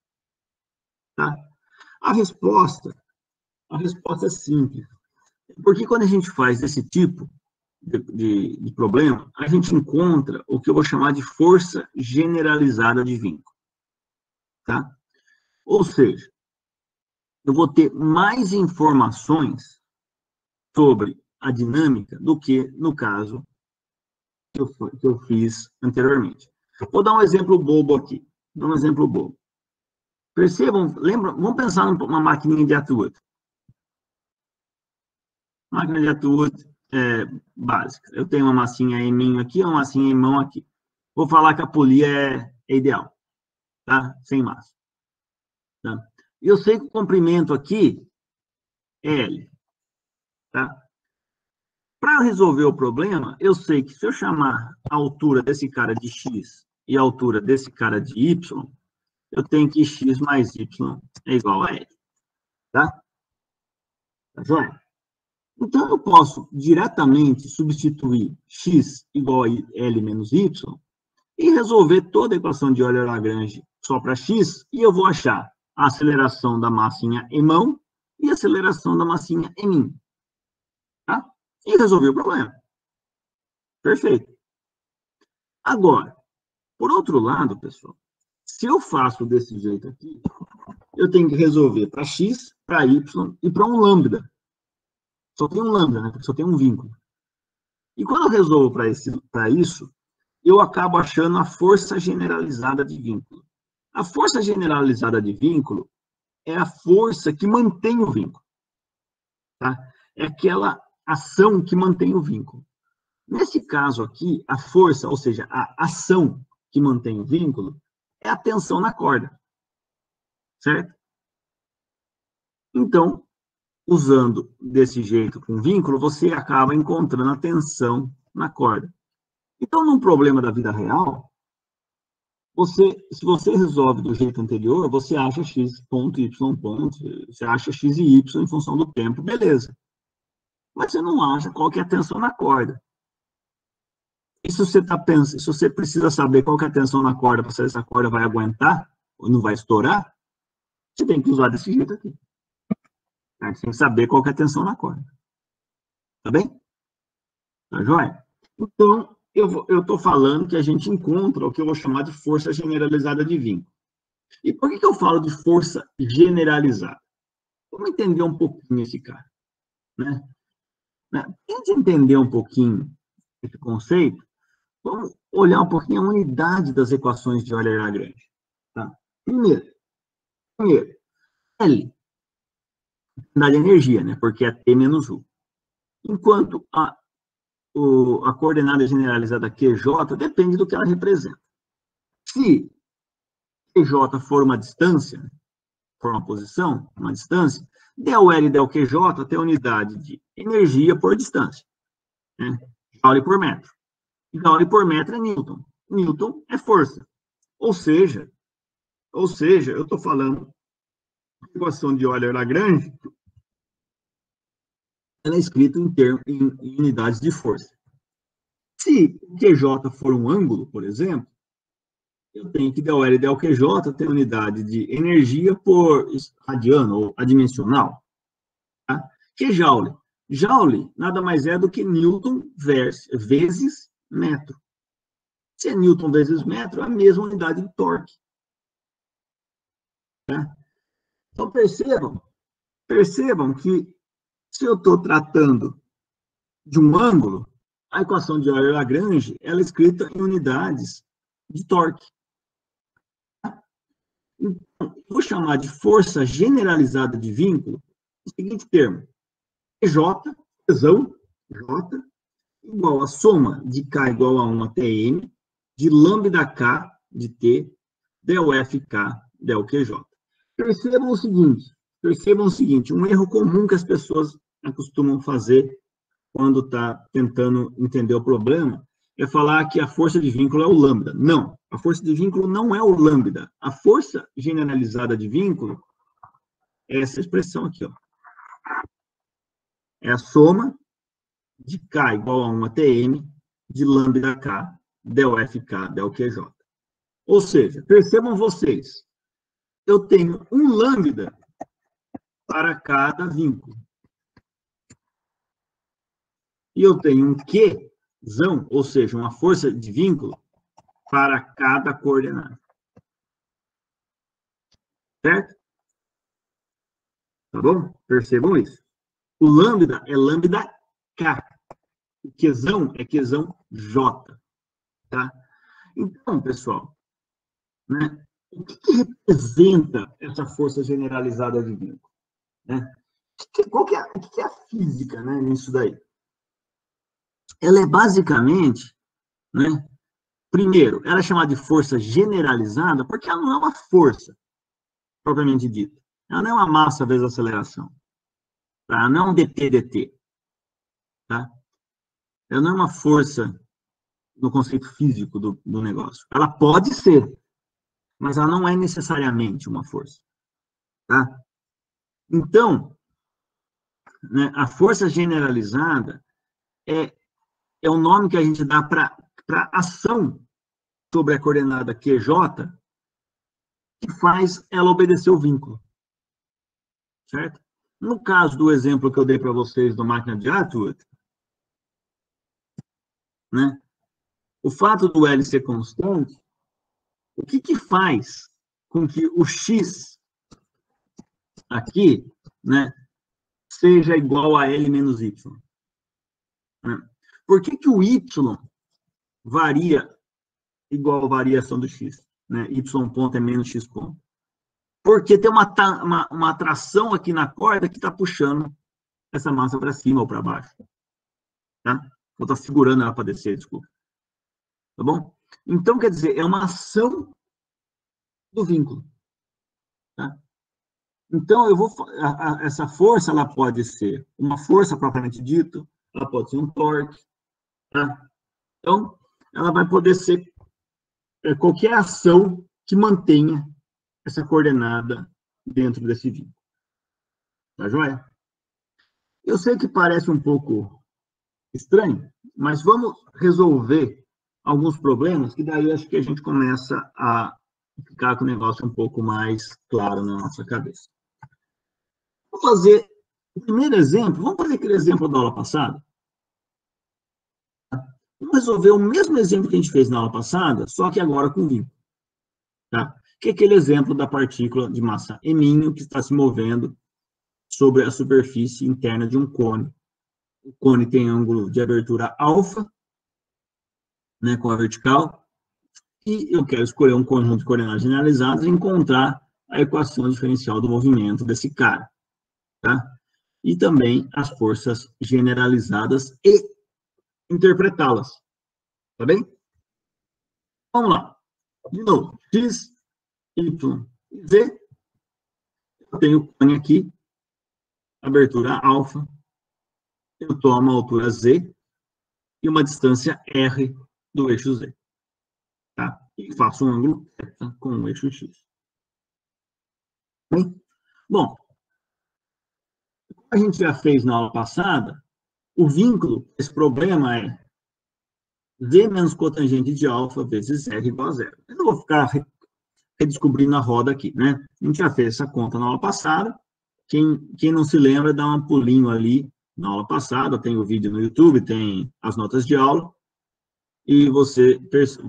Tá? A resposta é simples. Porque quando a gente faz esse tipo de problema, a gente encontra o que eu vou chamar de força generalizada de vínculo. Tá? Ou seja, eu vou ter mais informações sobre a dinâmica do que no caso que eu fiz anteriormente. Vou dar um exemplo bobo aqui. Percebam, lembra, vamos pensar numa maquininha de Atwood. Máquina de Atwood básica. Eu tenho uma massinha em mim aqui, uma massinha em mão aqui. Vou falar que a polia é ideal, tá? Sem massa. Tá? Eu sei que o comprimento aqui é L, tá? Para resolver o problema, eu sei que se eu chamar a altura desse cara de X e a altura desse cara de Y, eu tenho que X mais Y é igual a L. Tá? Tá joia? Então, eu posso diretamente substituir X igual a L menos Y e resolver toda a equação de Euler-Lagrange só para X, e eu vou achar a aceleração da massinha em mão e a aceleração da massinha em mim. Tá? E resolver o problema. Perfeito. Agora, por outro lado, pessoal, se eu faço desse jeito aqui, eu tenho que resolver para X, para Y e para um lambda. Só tem um lambda, né? Porque só tem um vínculo. E quando eu resolvo para isso, eu acabo achando a força generalizada de vínculo. A força generalizada de vínculo é a força que mantém o vínculo. Tá? É aquela ação que mantém o vínculo. Nesse caso aqui, a força, ou seja, a ação que mantém o vínculo, é a tensão na corda. Certo? Então, usando desse jeito com vínculo, você acaba encontrando a tensão na corda. Então, num problema da vida real, se você resolve do jeito anterior, você acha x ponto, y ponto, você acha x e y em função do tempo, beleza. Mas você não acha qual que é a tensão na corda. E se você se você precisa saber qual que é a tensão na corda para saber se a corda vai aguentar ou não vai estourar, você tem que usar desse jeito aqui. Você tem que saber qual que é a tensão na corda. Tá bem? Tá joia? Então, eu estou falando que a gente encontra o que eu vou chamar de força generalizada de vínculo. E por que eu falo de força generalizada? Vamos entender um pouquinho esse cara. Né? Para a gente entender um pouquinho esse conceito, vamos olhar um pouquinho a unidade das equações de Euler-Lagrange. Tá? Primeiro, L, unidade de energia, né? Porque é T menos U. Enquanto a coordenada generalizada QJ depende do que ela representa. Se QJ for uma distância, for uma posição, uma distância, del L e del QJ tem a unidade de energia por distância. Né? Joule por metro. Joule por metro é Newton. Newton é força. Ou seja, eu estou falando a equação de Euler-Lagrange, ela é escrita em unidades de força. Se o QJ for um ângulo, por exemplo, eu tenho que del L e del QJ ter unidade de energia por radiano ou adimensional. Tá? Que é Joule? Joule nada mais é do que Newton vezes metro. Se é Newton vezes metro, é a mesma unidade de torque. Tá? Então, percebam que se eu estou tratando de um ângulo, a equação de Euler-Lagrange ela é escrita em unidades de torque. Então, eu vou chamar de força generalizada de vínculo o seguinte termo. J, tesão, J, igual a soma de K igual a 1 até M, de lambda K de T, del FK, del QJ. Percebam o seguinte, um erro comum que as pessoas costumam fazer quando está tentando entender o problema é falar que a força de vínculo é o lambda. Não, a força de vínculo não é o lambda. A força generalizada de vínculo é essa expressão aqui, ó. É a soma de K igual a 1 até M de lambda K del FK del QJ. Ou seja, percebam vocês, eu tenho um lambda para cada vínculo. E eu tenho um Qzão, ou seja, uma força de vínculo, para cada coordenada. Certo? Tá bom? Percebam isso. O lambda é lambda K. O Qzão é Qzão J. Tá? Então, pessoal, né, o que representa essa força generalizada de vínculo? Né? O que é a física, né, nisso daí? Ela é basicamente, né, primeiro, ela é chamada de força generalizada porque ela não é uma força, propriamente dita. Ela não é uma massa vezes aceleração. Tá? Ela não é um dt/dt. Tá? Ela não é uma força no conceito físico do negócio. Ela pode ser, mas ela não é necessariamente uma força. Tá? Então, né, a força generalizada é o nome que a gente dá para ação sobre a coordenada QJ que faz ela obedecer o vínculo. Certo? No caso do exemplo que eu dei para vocês do máquina de Atwood, né, o fato do L ser constante, o que faz com que o X aqui, né, seja igual a L menos Y? Né? Por que o Y varia igual a variação do X? Né? Y ponto é menos X ponto. Porque tem uma atração aqui na corda que está puxando essa massa para cima ou para baixo. Tá? Ou está segurando ela para descer, desculpa. Tá bom? Então, quer dizer, é uma ação do vínculo. Tá? Então, essa força, ela pode ser uma força propriamente dita, ela pode ser um torque. Tá? Então, ela vai poder ser qualquer ação que mantenha essa coordenada dentro desse vínculo. Tá joia? Eu sei que parece um pouco estranho, mas vamos resolver alguns problemas, que daí acho que a gente começa a ficar com o negócio um pouco mais claro na nossa cabeça. Vamos fazer o primeiro exemplo, vamos fazer aquele exemplo da aula passada? Vamos resolver o mesmo exemplo que a gente fez na aula passada, só que agora com vínculo. Tá? Que é aquele exemplo da partícula de massa M, que está se movendo sobre a superfície interna de um cone. O cone tem ângulo de abertura alfa, né, com a vertical, e eu quero escolher um conjunto de coordenadas generalizadas e encontrar a equação diferencial do movimento desse cara. Tá? E também as forças generalizadas e interpretá-las. Tá bem? Vamos lá. De novo, x, y, z. Eu tenho o cone aqui, abertura alfa. Eu tomo a altura z e uma distância r do eixo z. Tá? E faço um ângulo θ com o eixo x. Bem? Bom, como a gente já fez na aula passada, o vínculo, esse problema é z menos cotangente de alfa vezes r igual a zero. Eu não vou ficar redescobrindo a roda aqui, né? A gente já fez essa conta na aula passada. Quem não se lembra, dá um pulinho ali na aula passada, tem o vídeo no YouTube, tem as notas de aula, e você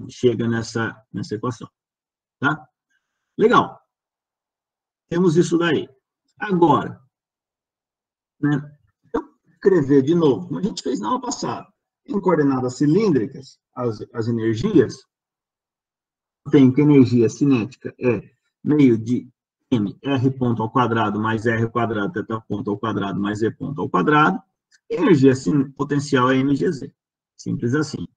chega nessa equação, tá? Legal. Temos isso daí. Agora, né? Eu escrever de novo, como a gente fez na aula passada, em coordenadas cilíndricas, as energias, tem que a energia cinética é meio de m, r ponto ao quadrado, mais r quadrado, θ ponto ao quadrado, mais e ponto ao quadrado, e a energia potencial é mgz. Simples assim.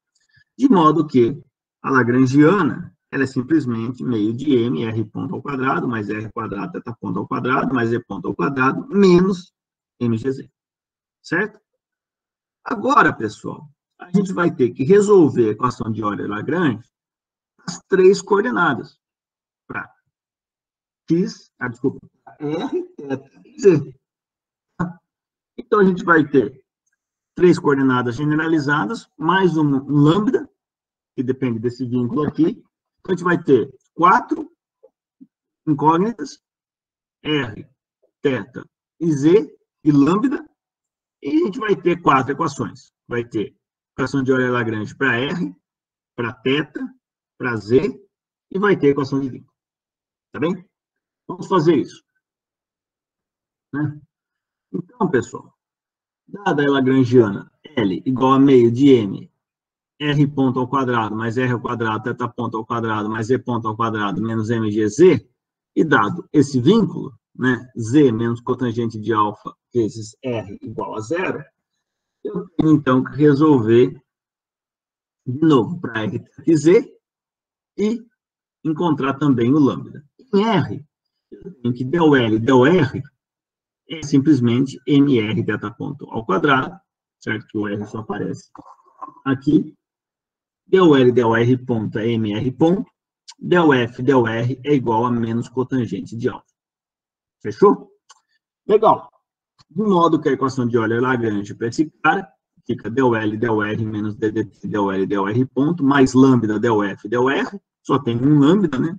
De modo que a lagrangiana, ela é simplesmente meio de m, r ponto ao quadrado, mais r quadrado, θ ponto ao quadrado, mais e ponto ao quadrado, menos mgz. Certo? Agora, pessoal, a gente vai ter que resolver a equação de Euler-Lagrange as três coordenadas. Para x, r, θ e z. Então, a gente vai ter três coordenadas generalizadas, mais um lambda, que depende desse vínculo aqui. Então, a gente vai ter 4 incógnitas, r, θ e z, e lambda, e a gente vai ter 4 equações. Vai ter equação de Euler-Lagrange para r, para θ, para z, e vai ter equação de vínculo. Tá bem? Vamos fazer isso. Né? Então, pessoal, dada a lagrangiana L igual a meio de m, r ponto ao quadrado, mais r ao quadrado, θ ponto ao quadrado, mais e ponto ao quadrado, menos mgz, e dado esse vínculo, né, z menos cotangente de alfa vezes r igual a zero, eu tenho, então, que resolver de novo para r, θ e z, e encontrar também o lambda. Em R, eu tenho que del L, del R, é simplesmente mr θ ponto ao quadrado, certo? Que o R só aparece aqui. Del L, del R ponto é mr ponto. Del F, del R é igual a menos cotangente de alfa. Fechou? Legal. De modo que a equação de Euler-Lagrange para esse cara fica del L, del R menos ddt del L, del R ponto, mais lambda del F, del R, só tem um lambda, né?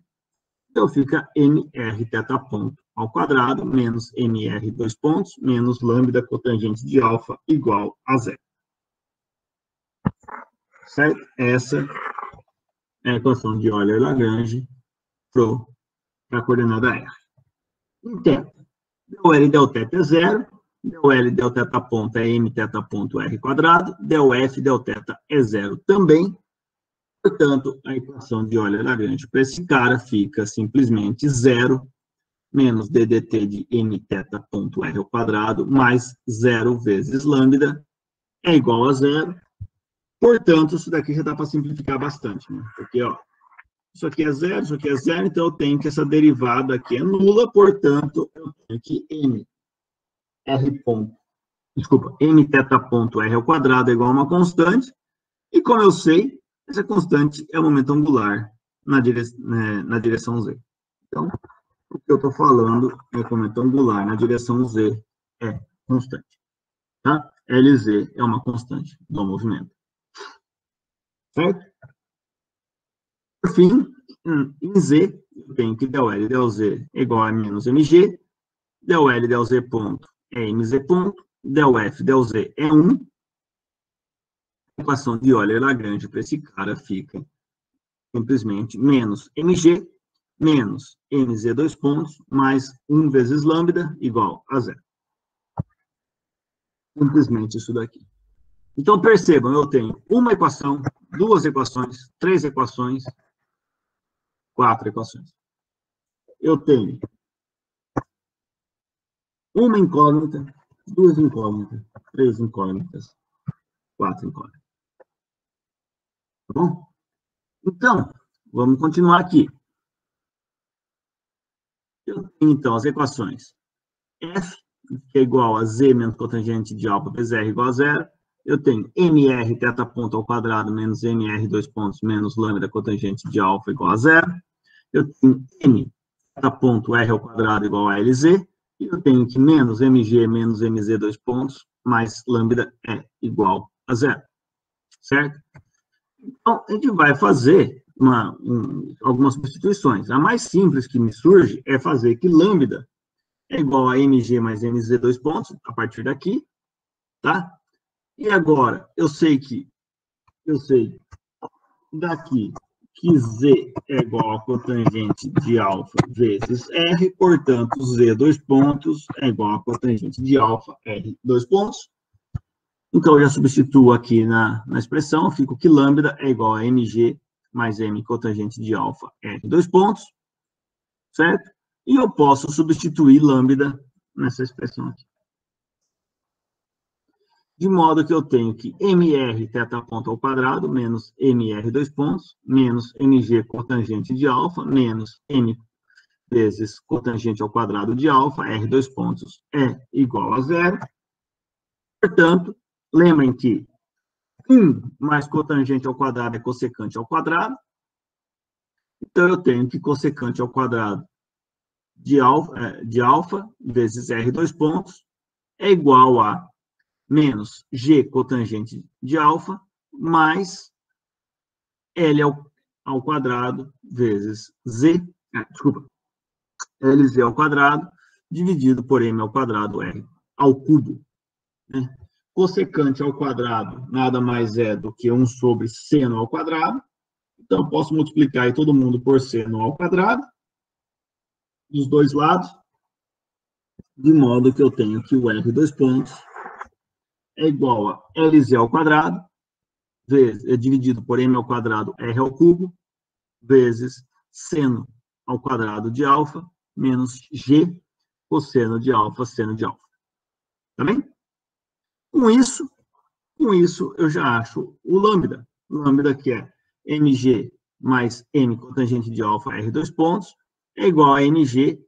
Então fica mr θ ponto ao quadrado menos mr dois pontos menos lambda cotangente de alfa igual a zero. Certo? Essa é a equação de Euler-Lagrange para a coordenada R. Então, del L del θ é zero, del L del θ ponto é m θ ponto R quadrado, del F del θ é zero também. Portanto, a equação de Euler-Lagrange para esse cara fica simplesmente zero menos ddt de mθ ponto R ao quadrado mais zero vezes lambda é igual a zero. Portanto, isso daqui já dá para simplificar bastante, né? Porque, ó, isso aqui é zero, então eu tenho que essa derivada aqui é nula, portanto, eu tenho que mθ ponto R ao quadrado é igual a uma constante, e como eu sei, essa constante é o momento angular na direção Z. Então, o que eu estou falando é momento angular na direção Z é constante. Tá? LZ é uma constante do movimento. Certo? Por fim, em Z, eu tenho que del L del Z é igual a menos mg, del L del Z ponto é mz ponto, del F del Z é 1. A equação de Euler-Lagrange para esse cara fica simplesmente menos mg menos mz dois pontos mais 1 vezes lambda igual a 0. Simplesmente isso daqui. Então, percebam, eu tenho uma equação, duas equações, três equações, quatro equações. Eu tenho uma incógnita, duas incógnitas, três incógnitas, quatro incógnitas. Tá bom? Então, vamos continuar aqui. Eu tenho, então, as equações F, que é igual a Z menos cotangente de alfa vezes R igual a 0. Eu tenho MR teta ponto ao quadrado menos MR dois pontos menos lambda cotangente de alfa igual a 0. Eu tenho M teta ponto R ao quadrado igual a LZ. E eu tenho que menos MG menos MZ dois pontos mais lambda é igual a 0. Certo? Então, a gente vai fazer algumas substituições. A mais simples que me surge é fazer que lambda é igual a mg mais mz dois pontos, a partir daqui, tá? E agora, eu sei daqui que z é igual a cotangente de alfa vezes r, portanto, z dois pontos é igual a cotangente de alfa, r dois pontos. Então, eu já substituo aqui na expressão, fico que lambda é igual a mg mais m cotangente de alfa, r dois pontos, certo? E eu posso substituir lambda nessa expressão aqui. De modo que eu tenho que mr teta ponto ao quadrado menos mr dois pontos menos mg cotangente de alfa menos m vezes cotangente ao quadrado de alfa, r dois pontos, é igual a 0. Portanto, lembrem que 1 mais cotangente ao quadrado é cossecante ao quadrado. Então, eu tenho que cossecante ao quadrado de alfa vezes r dois pontos é igual a menos g cotangente de alfa mais L ao quadrado vezes LZ ao quadrado dividido por M ao quadrado R ao cubo. Né? Cossecante ao quadrado nada mais é do que 1 sobre seno ao quadrado. Então, eu posso multiplicar aí todo mundo por seno ao quadrado, dos dois lados, de modo que eu tenho que o R dois pontos é igual a LZ ao quadrado, dividido por M ao quadrado R ao cubo, vezes seno ao quadrado de alfa, menos G cosseno de alfa, seno de alfa. Tá bem? Com isso, eu já acho o lambda. Lambda que é mg mais m cotangente de alfa, R dois pontos, é igual a mg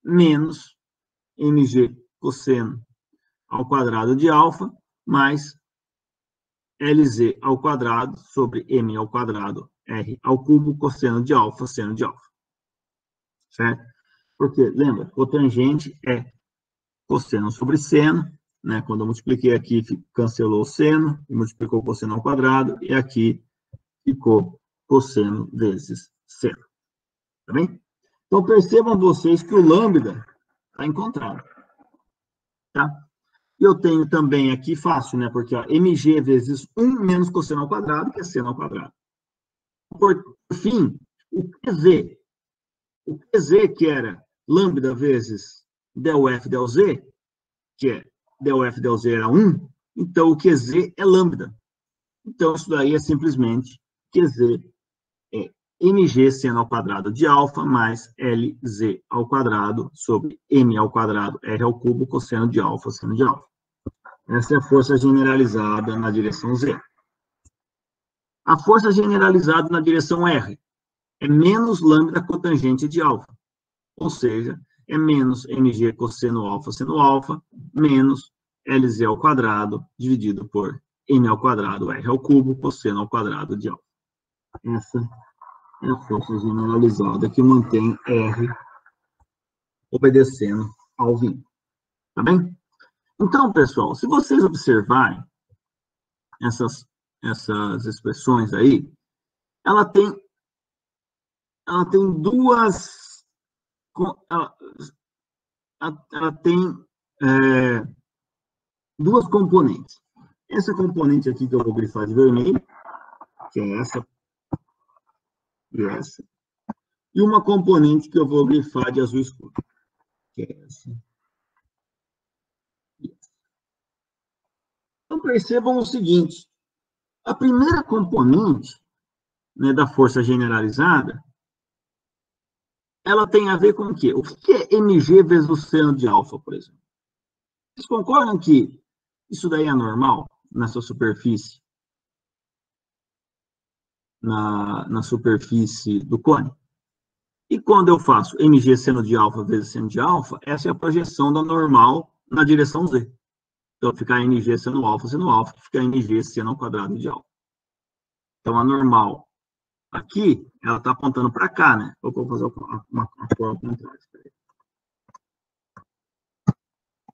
menos mg cosseno ao quadrado de alfa, mais LZ ao quadrado sobre M ao quadrado R ao cubo, cosseno de alfa, seno de alfa. Certo? Porque, lembra, cotangente é cosseno sobre seno, né? Quando eu multipliquei aqui, cancelou o seno, e multiplicou o cosseno ao quadrado, e aqui ficou cosseno vezes seno. Tá bem? Então, percebam vocês que o lambda está encontrado. Tá? E eu tenho também aqui, fácil, né? Porque ó, mg vezes 1 menos cosseno ao quadrado, que é seno ao quadrado. Por fim, o QZ. O QZ, que era lambda vezes del F del Z, que é del F del Z era 1, então o QZ é lambda. Então, isso daí é simplesmente QZ é mg seno ao quadrado de alfa mais LZ ao quadrado sobre m ao quadrado R ao cubo, cosseno de alfa, seno de alfa. Essa é a força generalizada na direção Z. A força generalizada na direção R é menos lambda cotangente de alfa. Ou seja, é menos mg cosseno alfa, seno alfa, menos LZ ao quadrado, dividido por m ao quadrado, R ao cubo, cosseno ao quadrado de alfa. Essa é a força generalizada que mantém R obedecendo ao vínculo. Tá bem? Então, pessoal, se vocês observarem essas expressões aí, ela tem, ela tem duas. Ela tem duas componentes. Essa componente aqui que eu vou grifar de vermelho, que é essa e essa. E uma componente que eu vou grifar de azul escuro, que é essa. Então, percebam o seguinte, a primeira componente, né, da força generalizada, ela tem a ver com o quê? O que é mg vezes o seno de alfa, por exemplo? Vocês concordam que isso daí é normal nessa superfície, na superfície do cone? E quando eu faço mg seno de alfa vezes seno de alfa, essa é a projeção da normal na direção z. Então, fica mg seno alfa, que fica mg seno ao quadrado de alfa. Então, a normal aqui, ela está apontando para cá, né? Eu vou fazer uma cor ao contrário.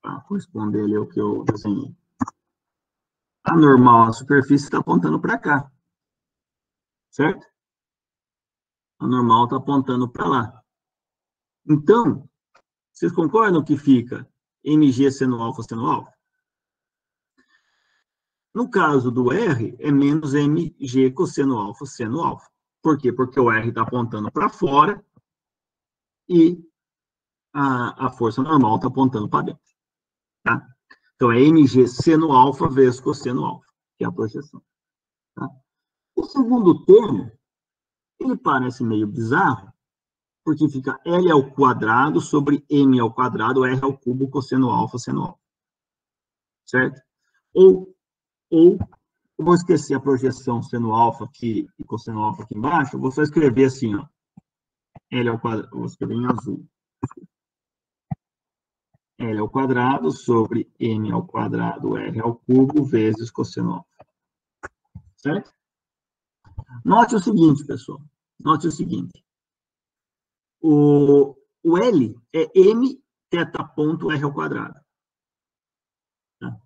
Para corresponder ali ao que eu desenhei. A normal, a superfície está apontando para cá. Certo? A normal está apontando para lá. Então, vocês concordam que fica mg seno alfa? No caso do R, é menos mg cosseno alfa seno alfa. Por quê? Porque o R está apontando para fora e a força normal está apontando para dentro. Tá? Então, é mg seno alfa vezes cosseno alfa, que é a projeção. Tá? O segundo termo, ele parece meio bizarro, porque fica L ao quadrado sobre M ao quadrado, R ao cubo, cosseno alfa, seno alfa. Certo? Ou eu vou esquecer a projeção seno alfa aqui e cosseno alfa aqui embaixo, eu vou só escrever assim, ó. L ao quadrado, vou escrever em azul. L ao quadrado sobre M ao quadrado, R ao cubo, vezes cosseno alfa. Certo? Note o seguinte, pessoal. Note o seguinte. O L é M teta ponto R ao quadrado. Tá?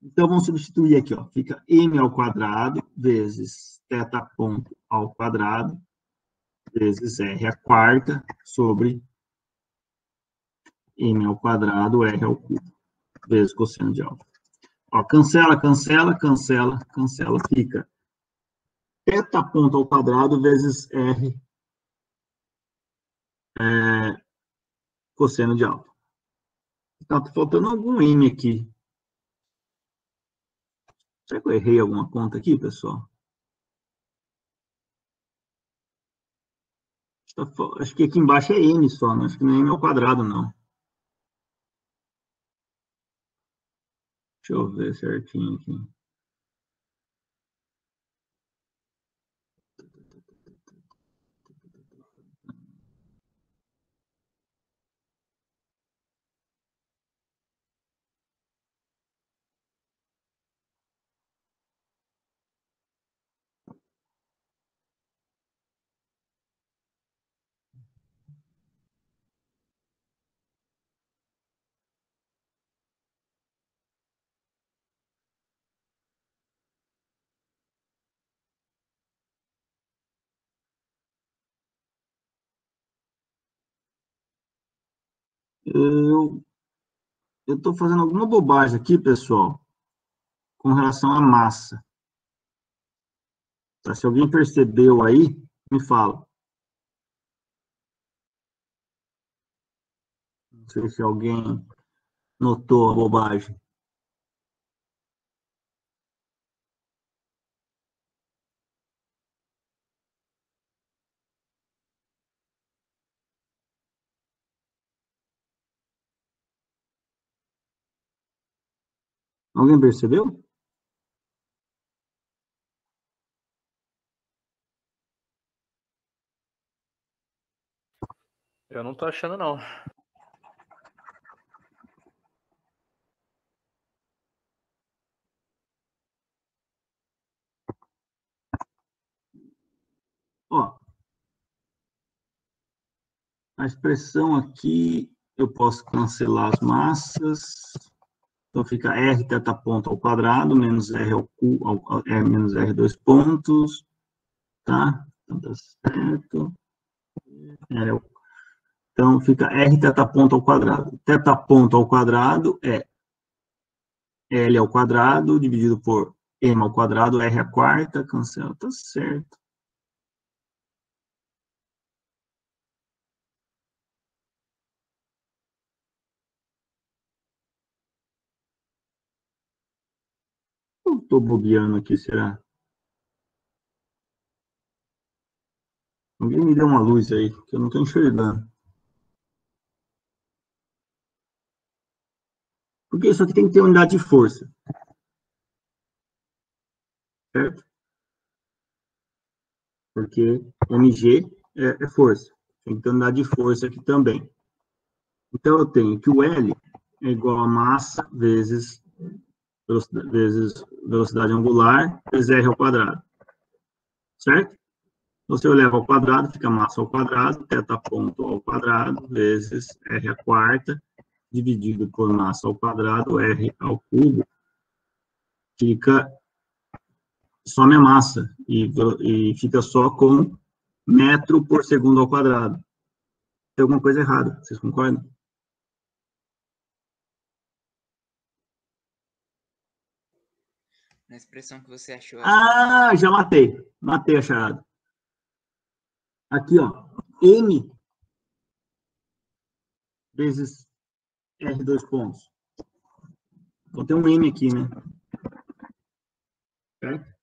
Então, vamos substituir aqui, ó. Fica M ao quadrado vezes teta ponto ao quadrado vezes R a quarta sobre M ao quadrado, R ao cubo, vezes cosseno de alfa. Ó, cancela, fica teta ponto ao quadrado vezes R cosseno de alfa. Tá faltando algum M aqui. Será que eu errei alguma conta aqui, pessoal? Acho que aqui embaixo é M só, não acho que não é M ao quadrado, não. Deixa eu ver certinho aqui. Eu estou fazendo alguma bobagem aqui, pessoal, com relação à massa. Tá? Se alguém percebeu aí, me fala. Não sei se alguém notou a bobagem. Alguém percebeu? Eu não tô achando, não. Ó, A expressão aqui, eu posso cancelar as massas. Então, fica R teta ponto ao quadrado, menos R ao cubo, menos R dois pontos. Tá? Então, tá certo. Então, fica R teta ponto ao quadrado. Teta ponto ao quadrado é L ao quadrado, dividido por M ao quadrado, R à quarta, cancela, tá certo. Eu tô bobeando aqui, será? Alguém me dê uma luz aí, que eu não tô enxergando. Porque isso aqui tem que ter unidade de força. Certo? Porque mg é força. Tem que ter unidade de força aqui também. Então, eu tenho que o L é igual a massa vezes velocidade angular, vezes R ao quadrado. Certo? Então, se eu levo ao quadrado, fica massa ao quadrado, teta ponto ao quadrado, vezes R à quarta, dividido por massa ao quadrado, R ao cubo, fica só minha massa, e fica só com metro por segundo ao quadrado. Tem alguma coisa errada, vocês concordam? Na expressão que você achou. Ah, já matei. Matei a charada. Aqui, ó. M vezes R dois pontos. Então tem um M aqui, né? Certo?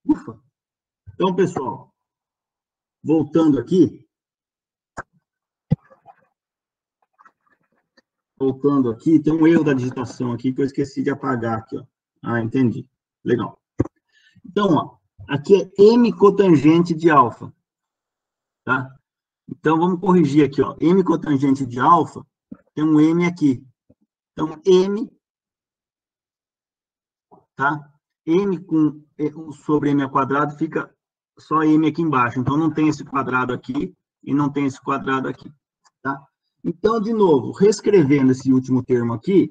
Ufa. Então, pessoal, voltando aqui. Voltando aqui, tem um erro da digitação aqui que eu esqueci de apagar aqui, ó. Ah, entendi. Legal. Então, ó, aqui é M cotangente de alfa. Tá? Então, vamos corrigir aqui, ó. M cotangente de alfa, tem um M aqui. Então, M, tá? M sobre M ao quadrado fica só M aqui embaixo. Então, não tem esse quadrado aqui e não tem esse quadrado aqui, tá? Então, de novo, reescrevendo esse último termo aqui,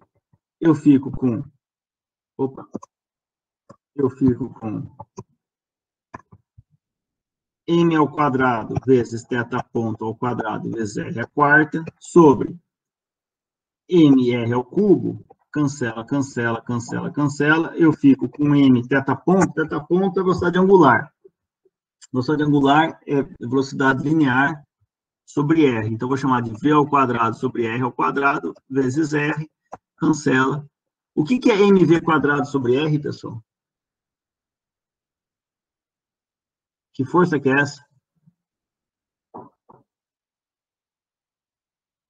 eu fico com... Opa! Eu fico com M ao quadrado vezes teta ponto ao quadrado vezes R à quarta, sobre MR ao cubo, cancela, cancela, cancela, cancela, eu fico com M teta ponto é velocidade angular. Velocidade angular é velocidade linear sobre R. Então, vou chamar de V ao quadrado sobre R ao quadrado vezes R, cancela. O que é MV quadrado sobre R, pessoal? Que força que é essa?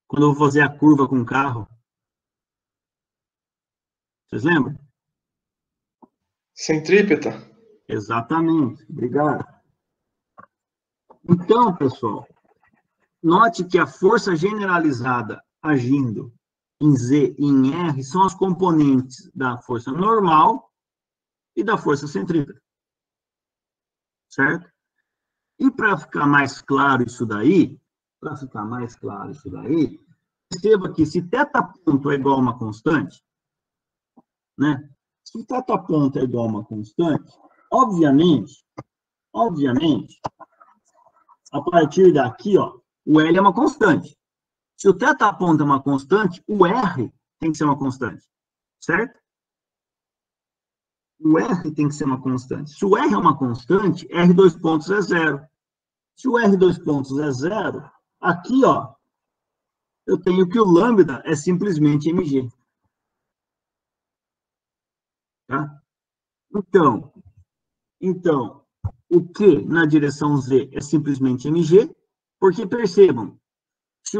Quando eu vou fazer a curva com o carro. Vocês lembram? Centrípeta. Exatamente. Obrigado. Então, pessoal, note que a força generalizada agindo em Z e em R são as componentes da força normal e da força centrípeta. Certo? E para ficar mais claro isso daí, perceba que se θ ponto é igual a uma constante, né? Se θ ponto é igual a uma constante, obviamente, a partir daqui, ó, o L é uma constante. Se o θ ponto é uma constante, o R tem que ser uma constante, certo? O R tem que ser uma constante. Se o R é uma constante, R dois pontos é zero. Se o R dois pontos é zero, aqui, ó, eu tenho que o lambda é simplesmente mg. Tá? Então, o Q na direção Z é simplesmente mg, porque percebam, se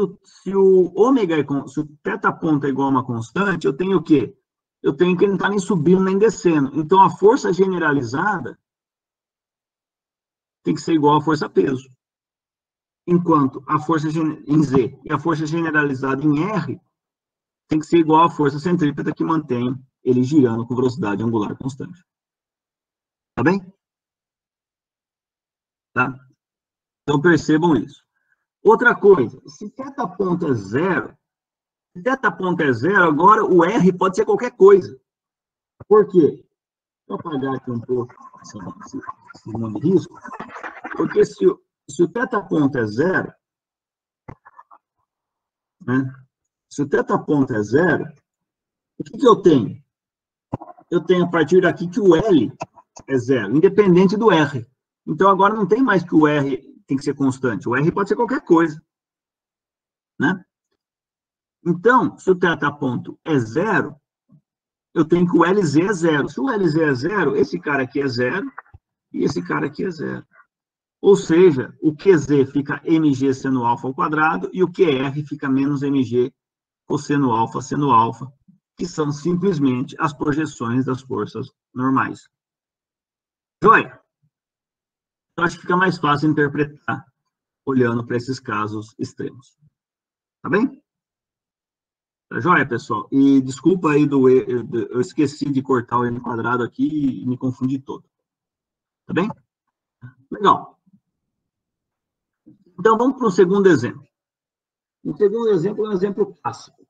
o ômega se o θ ponto é igual a uma constante, eu tenho o quê? Eu tenho que ele não está nem subindo nem descendo. Então, a força generalizada tem que ser igual à força peso. Enquanto a força em Z e a força generalizada em R tem que ser igual à força centrípeta que mantém ele girando com velocidade angular constante. Tá bem? Tá? Então, percebam isso. Outra coisa, se θ ponto é zero, agora o R pode ser qualquer coisa. Por quê? Vou apagar aqui um pouco esse mundo de risco, porque se o θ ponto é zero, né? Se o θ ponto é zero, o que eu tenho? Eu tenho a partir daqui que o L é zero, independente do R. Então, agora não tem mais que o R tem que ser constante. O R pode ser qualquer coisa, né? Então, se o θ ponto é zero, eu tenho que o LZ é zero. Se o LZ é zero, esse cara aqui é zero e esse cara aqui é zero. Ou seja, o QZ fica mg seno alfa ao quadrado e o QR fica menos mg cosseno alfa, que são simplesmente as projeções das forças normais. Joia? Eu acho que fica mais fácil interpretar olhando para esses casos extremos. Tá bem? Tá joia, pessoal? E desculpa aí, eu esqueci de cortar o M quadrado aqui e me confundi todo. Tá bem? Legal. Então, vamos para o segundo exemplo. O segundo exemplo é um exemplo clássico.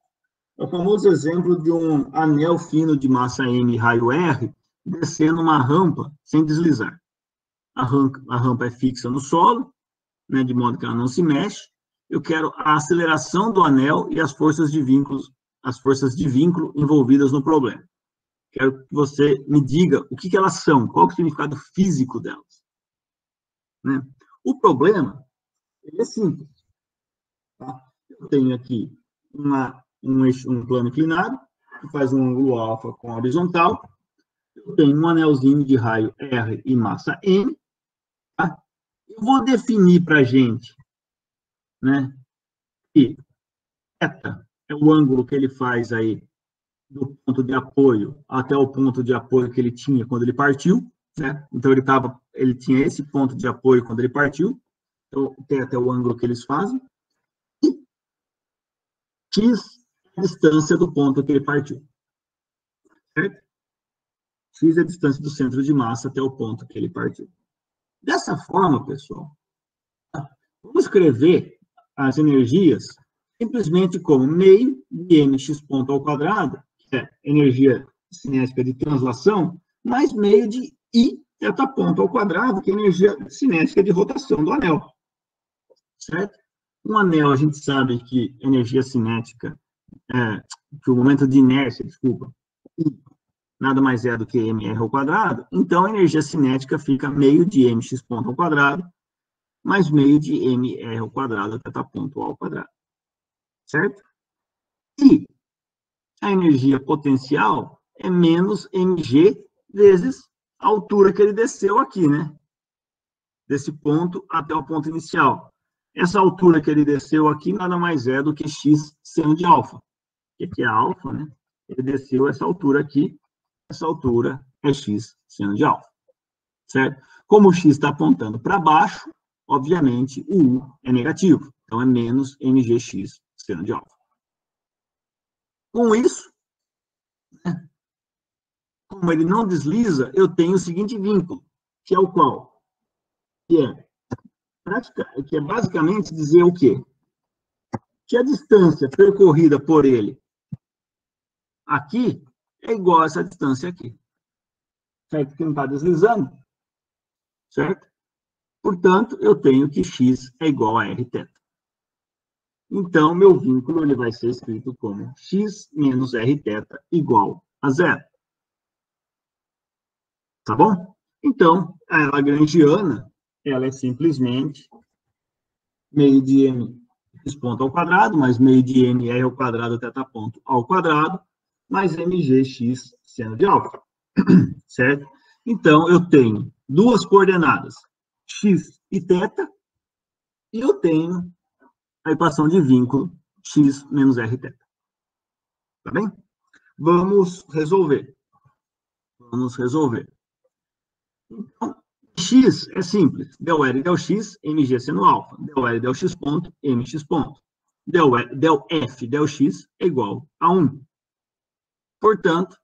É o famoso exemplo de um anel fino de massa M e raio R descendo uma rampa sem deslizar. A rampa é fixa no solo, né, de modo que ela não se mexe. Eu quero a aceleração do anel e as forças de vínculo envolvidas no problema. Quero que você me diga o que elas são, qual é o significado físico delas. Né? O problema é simples. Tá? Eu tenho aqui um plano inclinado, que faz um ângulo alfa com a horizontal. Eu tenho um anelzinho de raio R e massa M. Tá? Eu vou definir para a gente, né, que θ é o ângulo que ele faz aí do ponto de apoio até o ponto de apoio que ele tinha quando ele partiu, né? Então ele tinha esse ponto de apoio quando ele partiu. Então, θ é o ângulo que eles fazem. E x é a distância do ponto que ele partiu. Certo? X é a distância do centro de massa até o ponto que ele partiu. Dessa forma, pessoal, vamos escrever as energias simplesmente como meio de mx ponto ao quadrado, que é energia cinética de translação, mais meio de I θ ponto ao quadrado, que é energia cinética de rotação do anel. Certo? Um anel, a gente sabe que energia cinética, que o momento de inércia, nada mais é do que mr ao quadrado, então a energia cinética fica meio de mx ponto ao quadrado, mais meio de mr ao quadrado, θ ponto ao quadrado. Certo? E a energia potencial é menos mg vezes a altura que ele desceu aqui, né? Desse ponto até o ponto inicial. Essa altura que ele desceu aqui nada mais é do que x seno de alfa. Que aqui é alfa, né? Ele desceu essa altura aqui, essa altura é x seno de alfa. Certo? Como o x está apontando para baixo, obviamente o U é negativo. Então é menos mgx seno de alfa. Com isso, né, como ele não desliza, eu tenho o seguinte vínculo, que é o qual? Que é basicamente dizer o quê? Que a distância percorrida por ele aqui é igual a essa distância aqui. Certo? Que não está deslizando. Certo? Portanto, eu tenho que x é igual a rθ. Então, meu vínculo ele vai ser escrito como x menos rθ igual a zero. Tá bom? Então, a lagrangiana, ela é simplesmente meio de m x ponto ao quadrado, mais meio de mr ao quadrado θ ponto ao quadrado, mais mgx seno de alfa. Certo? Então, eu tenho duas coordenadas, x e θ, e eu tenho a equação de vínculo x menos rθ. Tá bem? Vamos resolver. Então, x é simples. Del L, del x, mg seno alfa. Del L, del x ponto, mx ponto. Del f, del x é igual a 1. Portanto,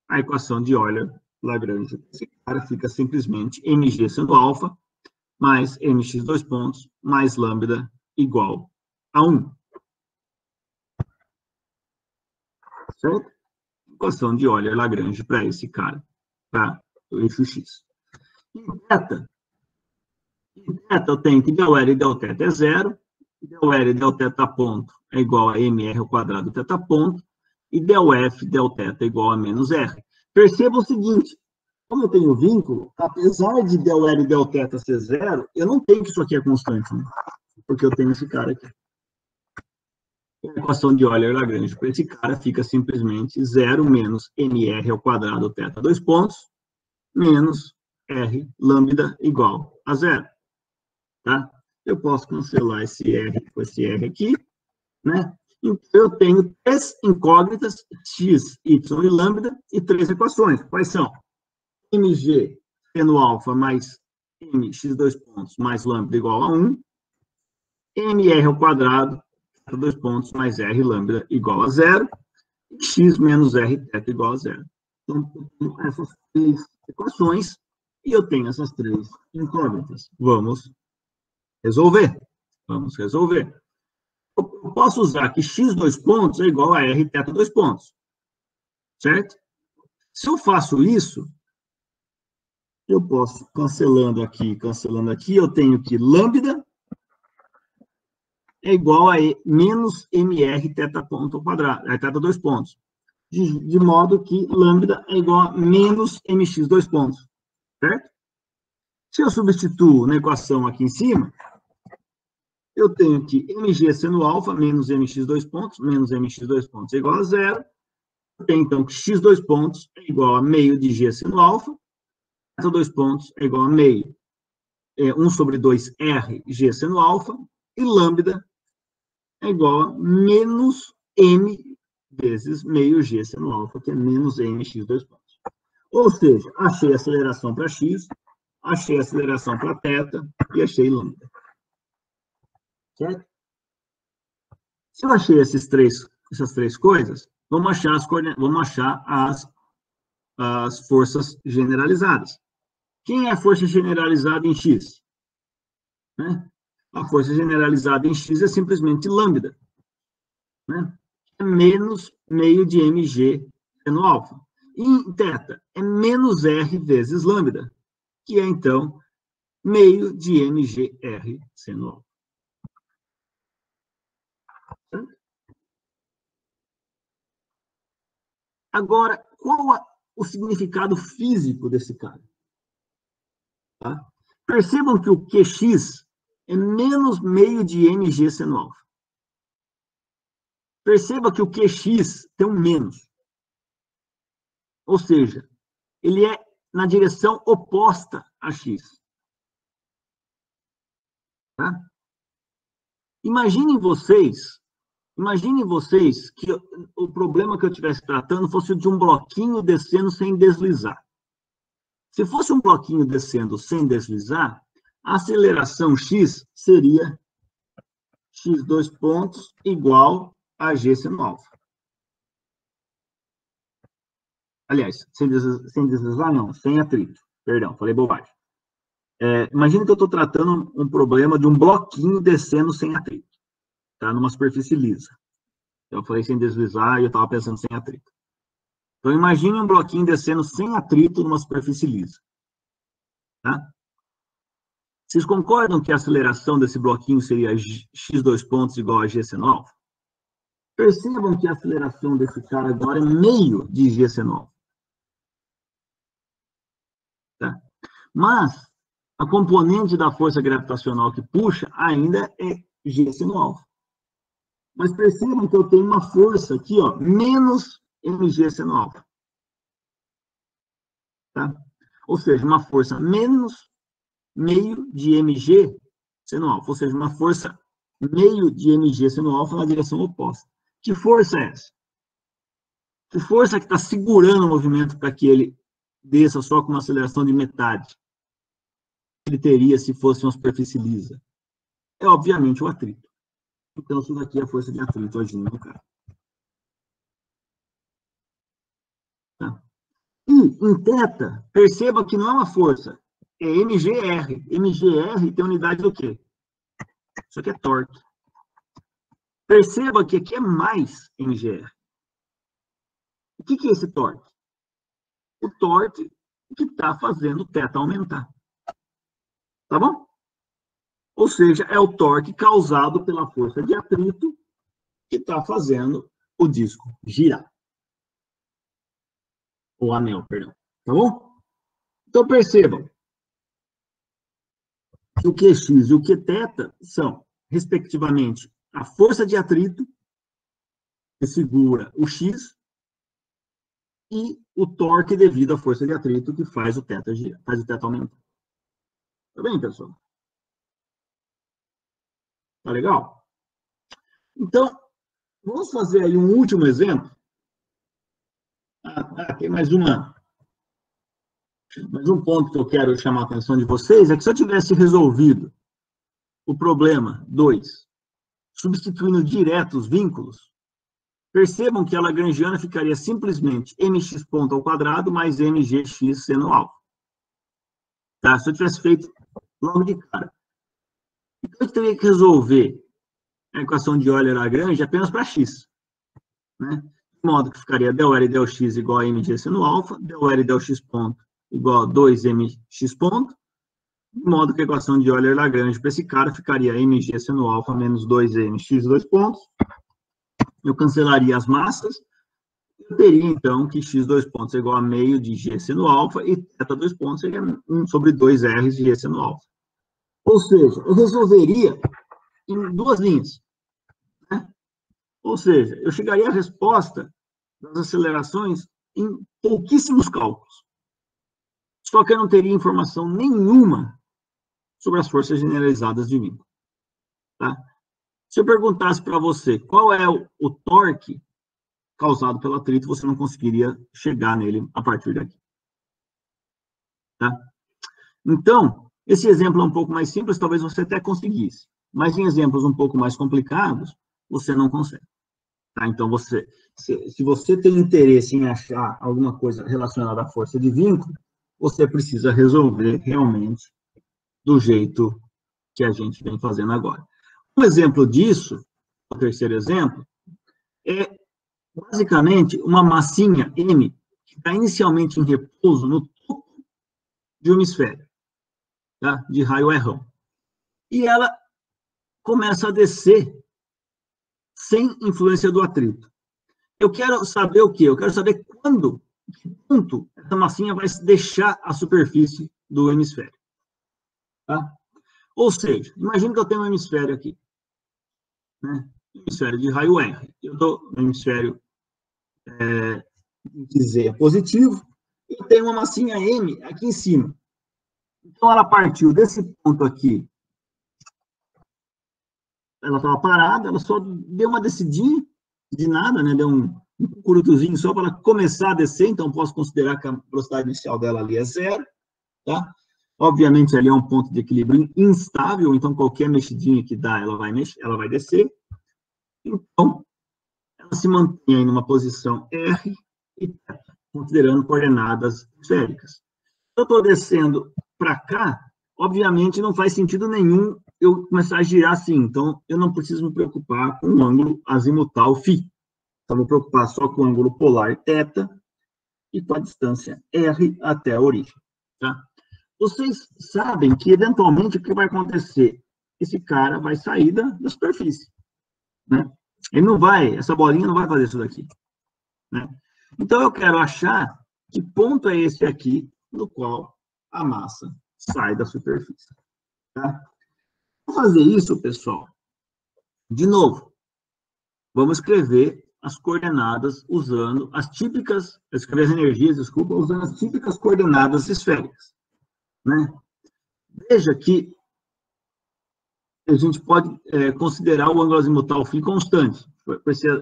a equação de Euler-Lagrange desse cara fica simplesmente mg seno alfa mais mx dois pontos, mais lambda igual a 1. Certo? Equação de Euler-Lagrange para esse cara, para o eixo x. Em θ, eu tenho que del R e del θ é zero, del R e del θ ponto é igual a mr ao quadrado θ ponto, e del F del θ é igual a menos R. Perceba o seguinte, como eu tenho vínculo, apesar de del R e del θ ser zero, eu não tenho que isso aqui é constante, né? Porque eu tenho esse cara aqui. A equação de Euler-Lagrange para esse cara fica simplesmente 0 menos mr ao quadrado θ dois pontos, menos R lambda igual a zero. Tá? Eu posso cancelar esse R com esse R aqui, né? Então, eu tenho três incógnitas, x, y e lambda, e três equações. Quais são? mg seno alfa mais mx dois pontos mais lambda igual a 1, mr ao quadrado, dois pontos, mais r lambda igual a zero, e x menos r θ igual a zero. Então, eu tenho essas três equações, e eu tenho essas três incógnitas. Vamos resolver. Vamos resolver. Eu posso usar que x dois pontos é igual a r θ dois pontos. Certo? Se eu faço isso, eu posso, cancelando aqui, eu tenho que lambda é igual a menos mr θ ponto ao quadrado, θ dois pontos. De modo que lambda é igual a menos mx dois pontos. Certo? Se eu substituo na equação aqui em cima, eu tenho que mg seno alfa menos mx dois pontos, menos mx dois pontos é igual a zero. Eu tenho, então, que x dois pontos é igual a meio de g seno alfa, θ dois pontos é igual a meio, 1 sobre 2 r g seno alfa, e lambda é igual a menos m vezes meio g seno alfa, que é menos mx dois pontos. Ou seja, achei a aceleração para x, achei a aceleração para θ e achei lambda. Certo? Se eu achei essas três coisas, vamos achar as forças generalizadas. Quem é a força generalizada em x? Né? A força generalizada em x é simplesmente lambda. Né? É menos meio de mg seno alfa. E em θ é menos r vezes lambda, que é, então, meio de mgr seno alfa. Agora, qual o significado físico desse cara? Tá? Percebam que o QX é menos meio de mg seno alfa. Perceba que o QX tem um menos. Ou seja, ele é na direção oposta a x. Tá? Imaginem vocês que o problema que eu estivesse tratando fosse de um bloquinho descendo sem deslizar. Se fosse um bloquinho descendo sem deslizar, a aceleração x seria x dois pontos igual a g seno alfa. Aliás, sem deslizar não, sem atrito. Perdão, falei bobagem. Imagina que eu estou tratando um problema de um bloquinho descendo sem atrito. Tá? Numa superfície lisa. Eu falei sem deslizar e eu estava pensando sem atrito. Então, imagine um bloquinho descendo sem atrito numa superfície lisa. Tá? Vocês concordam que a aceleração desse bloquinho seria x dois pontos igual a g seno alfa? Percebam que a aceleração desse cara agora é meio de g seno alfa. Tá? Mas a componente da força gravitacional que puxa ainda é g seno alfa. Mas percebam que eu tenho uma força aqui, ó, menos mg seno alfa. Tá? Ou seja, uma força menos meio de mg seno alfa. Ou seja, uma força meio de mg seno alfa na direção oposta. Que força é essa? Que força que está segurando o movimento para que ele desça só com uma aceleração de metade? Ele teria se fosse uma superfície lisa. É, obviamente, o atrito. Então, isso daqui é a força de atrito agindo no cara. Tá? E, em θ, perceba que não é uma força é mgr. mgr tem unidade do quê? Isso aqui é torque. Perceba que aqui é mais mgr. O que é esse torque? O torque que está fazendo o θ aumentar. Tá bom? Ou seja, é o torque causado pela força de atrito que está fazendo o disco girar. O anel, perdão. Tá bom? Então, percebam que o QX e o Qθ são, respectivamente, a força de atrito que segura o X e o torque devido à força de atrito que faz o θ girar, faz o θ aumentar. Tá bem, pessoal? Tá legal? Então, vamos fazer aí um último exemplo. Tem mais um ponto que eu quero chamar a atenção de vocês, é que se eu tivesse resolvido o problema 2, substituindo direto os vínculos, percebam que a lagrangiana ficaria simplesmente mx ponto ao quadrado mais mgx seno alfa. Tá? Se eu tivesse feito logo de cara. Então, eu teria que resolver a equação de Euler-Lagrange apenas para x. Né? De modo que ficaria del L e del x igual a mg seno alfa, del L e del x ponto igual a 2mx ponto, de modo que a equação de Euler-Lagrange para esse cara ficaria mg seno alfa menos 2mx, dois pontos. Eu cancelaria as massas, eu teria, então, que x dois pontos é igual a meio de g seno alfa e θ dois pontos seria 1 sobre 2r de g seno alfa. Ou seja, eu resolveria em duas linhas. Né? Ou seja, eu chegaria à resposta das acelerações em pouquíssimos cálculos. Só que eu não teria informação nenhuma sobre as forças generalizadas de vínculo. Tá? Se eu perguntasse para você qual é o torque causado pelo atrito, você não conseguiria chegar nele a partir daqui. Tá? Então, esse exemplo é um pouco mais simples, talvez você até conseguisse. Mas em exemplos um pouco mais complicados, você não consegue. Tá? Então, se você tem interesse em achar alguma coisa relacionada à força de vínculo, você precisa resolver realmente do jeito que a gente vem fazendo agora. Um exemplo disso, o terceiro exemplo, é basicamente uma massinha M que está inicialmente em repouso no topo de um hemisfério, tá? De raio errão. E ela começa a descer sem influência do atrito. Eu quero saber o quê? Eu quero saber quando, que ponto, essa massinha vai deixar a superfície do hemisfério. Tá? Ou seja, imagine que eu tenho um hemisfério aqui. Né? Hemisfério de raio R. Eu estou no hemisfério que Z é positivo, e eu tenho uma massinha M aqui em cima. Então, ela partiu desse ponto aqui. Ela estava parada, ela só deu uma descidinha de nada, né? Deu um curutuzinho só para ela começar a descer, então posso considerar que a velocidade inicial dela ali é zero, tá? Obviamente, ali é um ponto de equilíbrio instável, então qualquer mexidinha que dá, ela vai descer. Então, ela se mantém aí numa posição R e θ, considerando coordenadas esféricas. Eu estou descendo para cá, obviamente não faz sentido nenhum eu começar a girar assim, então eu não preciso me preocupar com o ângulo azimutal φ. Então, vou me preocupar só com o ângulo polar θ e com a distância R até a origem. Tá? Vocês sabem que, eventualmente, o que vai acontecer? Esse cara vai sair da superfície. Né? Ele não vai, essa bolinha não vai fazer isso daqui. Né? Então, eu quero achar que ponto é esse aqui no qual a massa sai da superfície. Tá? Para fazer isso, pessoal, de novo, vamos escrever as coordenadas usando as típicas, escrever as energias, desculpa, usando as típicas coordenadas esféricas. Né? Veja que a gente pode considerar o ângulo azimutal φ constante,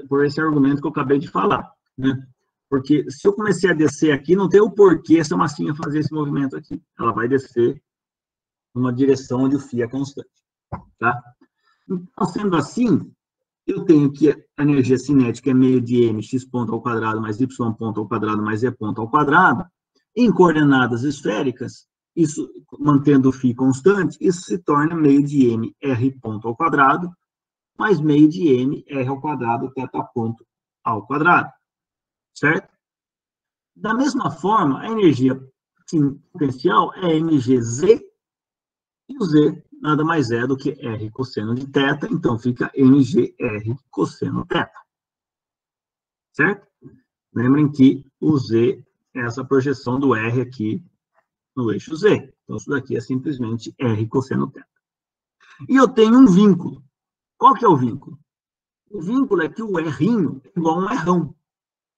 por esse argumento que eu acabei de falar. Né? Porque se eu comecei a descer aqui, não tem o porquê essa massinha fazer esse movimento aqui. Ela vai descer numa direção onde o φ é constante. Tá? Então, sendo assim, eu tenho que a energia cinética é meio de mx ponto ao quadrado mais y ponto ao quadrado mais e ponto ao quadrado, em coordenadas esféricas, isso, mantendo o φ constante, isso se torna meio de m r ponto ao quadrado, mais meio de m r ao quadrado θ ponto ao quadrado, certo? Da mesma forma, a energia potencial é mgz, e o z nada mais é do que r cosseno de θ, então fica mgr cosseno θ, certo? Lembrem que o z é essa projeção do r aqui no eixo z. Então, isso daqui é simplesmente r cosseno θ. E eu tenho um vínculo. Qual que é o vínculo? O vínculo é que o r é igual a um rão,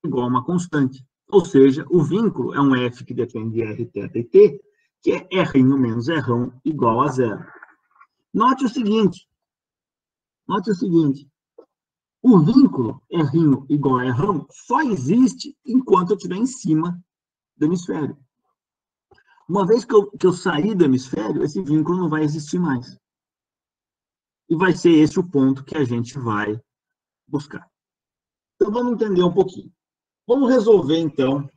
igual a uma constante. Ou seja, o vínculo é um f que depende de r, θ e t, que é r menos rão igual a zero. Note o seguinte, o vínculo r igual a rão só existe enquanto eu estiver em cima do hemisfério. Uma vez que eu sair do hemisfério, esse vínculo não vai existir mais. E vai ser esse o ponto que a gente vai buscar. Então, vamos entender um pouquinho. Vamos resolver, então,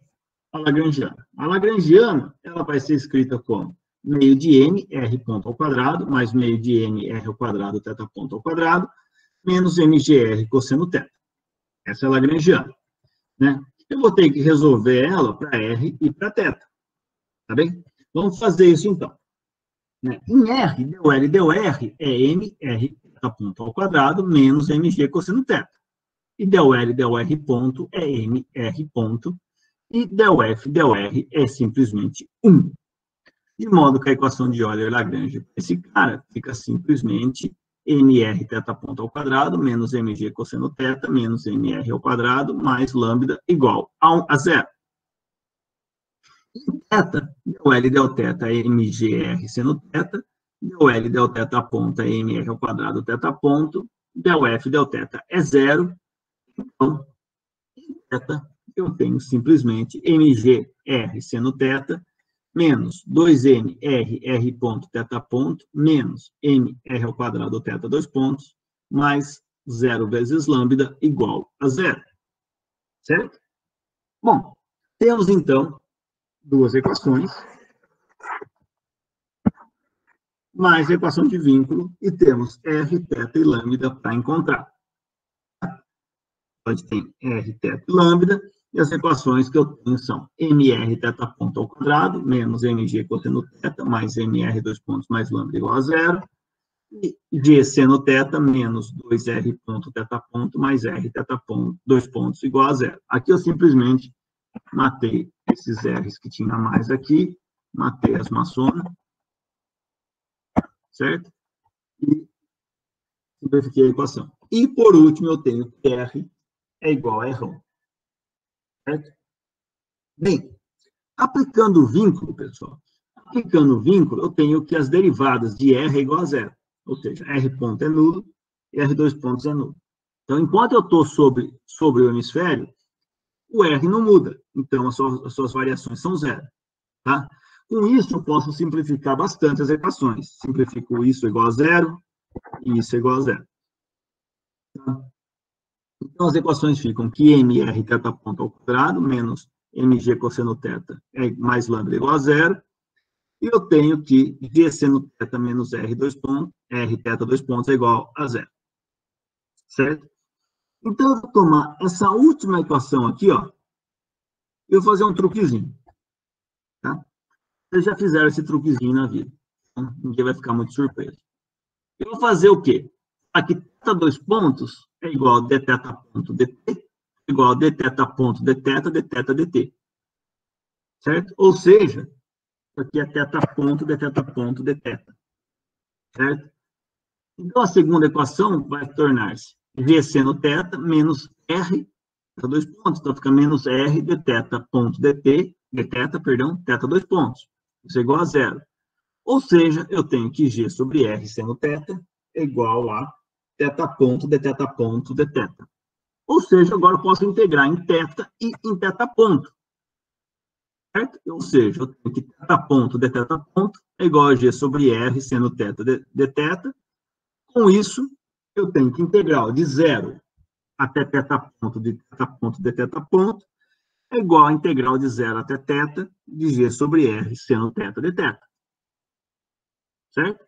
a Lagrangiana. A Lagrangiana, ela vai ser escrita como meio de m, r ponto ao quadrado, mais meio de m, r ao quadrado, θ ponto ao quadrado, menos mgr cosseno θ. Essa é a Lagrangiana, né? Eu vou ter que resolver ela para r e para θ, tá bem? Vamos fazer isso, então. Em r, del r é m, r, θ ponto ao quadrado, menos mg cosseno θ. E del r ponto é m, r ponto, e del r é simplesmente 1. De modo que a equação de Euler-Lagrange, esse cara, fica simplesmente mr θ ponto ao quadrado, menos mg cosseno θ, menos mr ao quadrado, mais lambda, igual a zero. Em θ, del L del θ é mgr seno θ, del L del θ ponto é mr ao quadrado θ ponto, del f del θ é zero. Então, em θ, eu tenho simplesmente mgr seno θ, menos 2m r ponto θ ponto, menos mr ao quadrado θ dois pontos, mais 0 vezes lambda igual a zero. Certo? Bom, temos então duas equações, mais a equação de vínculo, e temos r, θ e lambda para encontrar. Pode ter r, θ e lambda, e as equações que eu tenho são mr θ ponto ao quadrado, menos mg cosseno θ, mais mr dois pontos, mais lambda igual a zero, e g seno θ menos 2r ponto θ ponto, mais r θ ponto, dois pontos igual a zero. Aqui eu simplesmente matei esses r's que tinha mais aqui, matei as maçonas, certo? E simplifiquei a equação. E, por último, eu tenho que r é igual a rho. Certo? Bem, aplicando o vínculo, pessoal, eu tenho que as derivadas de r é igual a zero. Ou seja, r ponto é nulo e r dois pontos é nulo. Então, enquanto eu estou sobre o hemisfério, o r não muda. Então, as suas variações são zero. Tá? Com isso, eu posso simplificar bastante as equações. Simplifico isso igual a zero e isso igual a zero. Tá? Então, as equações ficam que mr θ ponto ao quadrado menos mg cosseno θ é mais lambda igual a zero. E eu tenho que g seno θ menos r dois pontos, r θ dois pontos é igual a zero. Certo? Então, eu vou tomar essa última equação aqui, ó, e eu vou fazer um truquezinho. Tá? Vocês já fizeram esse truquezinho na vida. Então, ninguém vai ficar muito surpreso. Eu vou fazer o quê? Aqui, θ dois pontos é igual a dθ ponto dt, igual a dθ ponto dθ, dθ dt. Certo? Ou seja, aqui é θ ponto dθ. Certo? Então, a segunda equação vai tornar-se g seno θ menos r, θ dois pontos, então fica menos r dθ ponto dt, θ dois pontos. Isso é igual a zero. Ou seja, eu tenho que g sobre r seno θ é igual a θ ponto dθ. Ou seja, agora eu posso integrar em θ e em θ ponto. Certo? Ou seja, eu tenho que θ ponto dθ ponto é igual a g sobre r seno θ dθ. Com isso, eu tenho que integrar de zero até θ ponto de dθ ponto é igual a integral de zero até θ de g sobre r seno θ dθ. certo?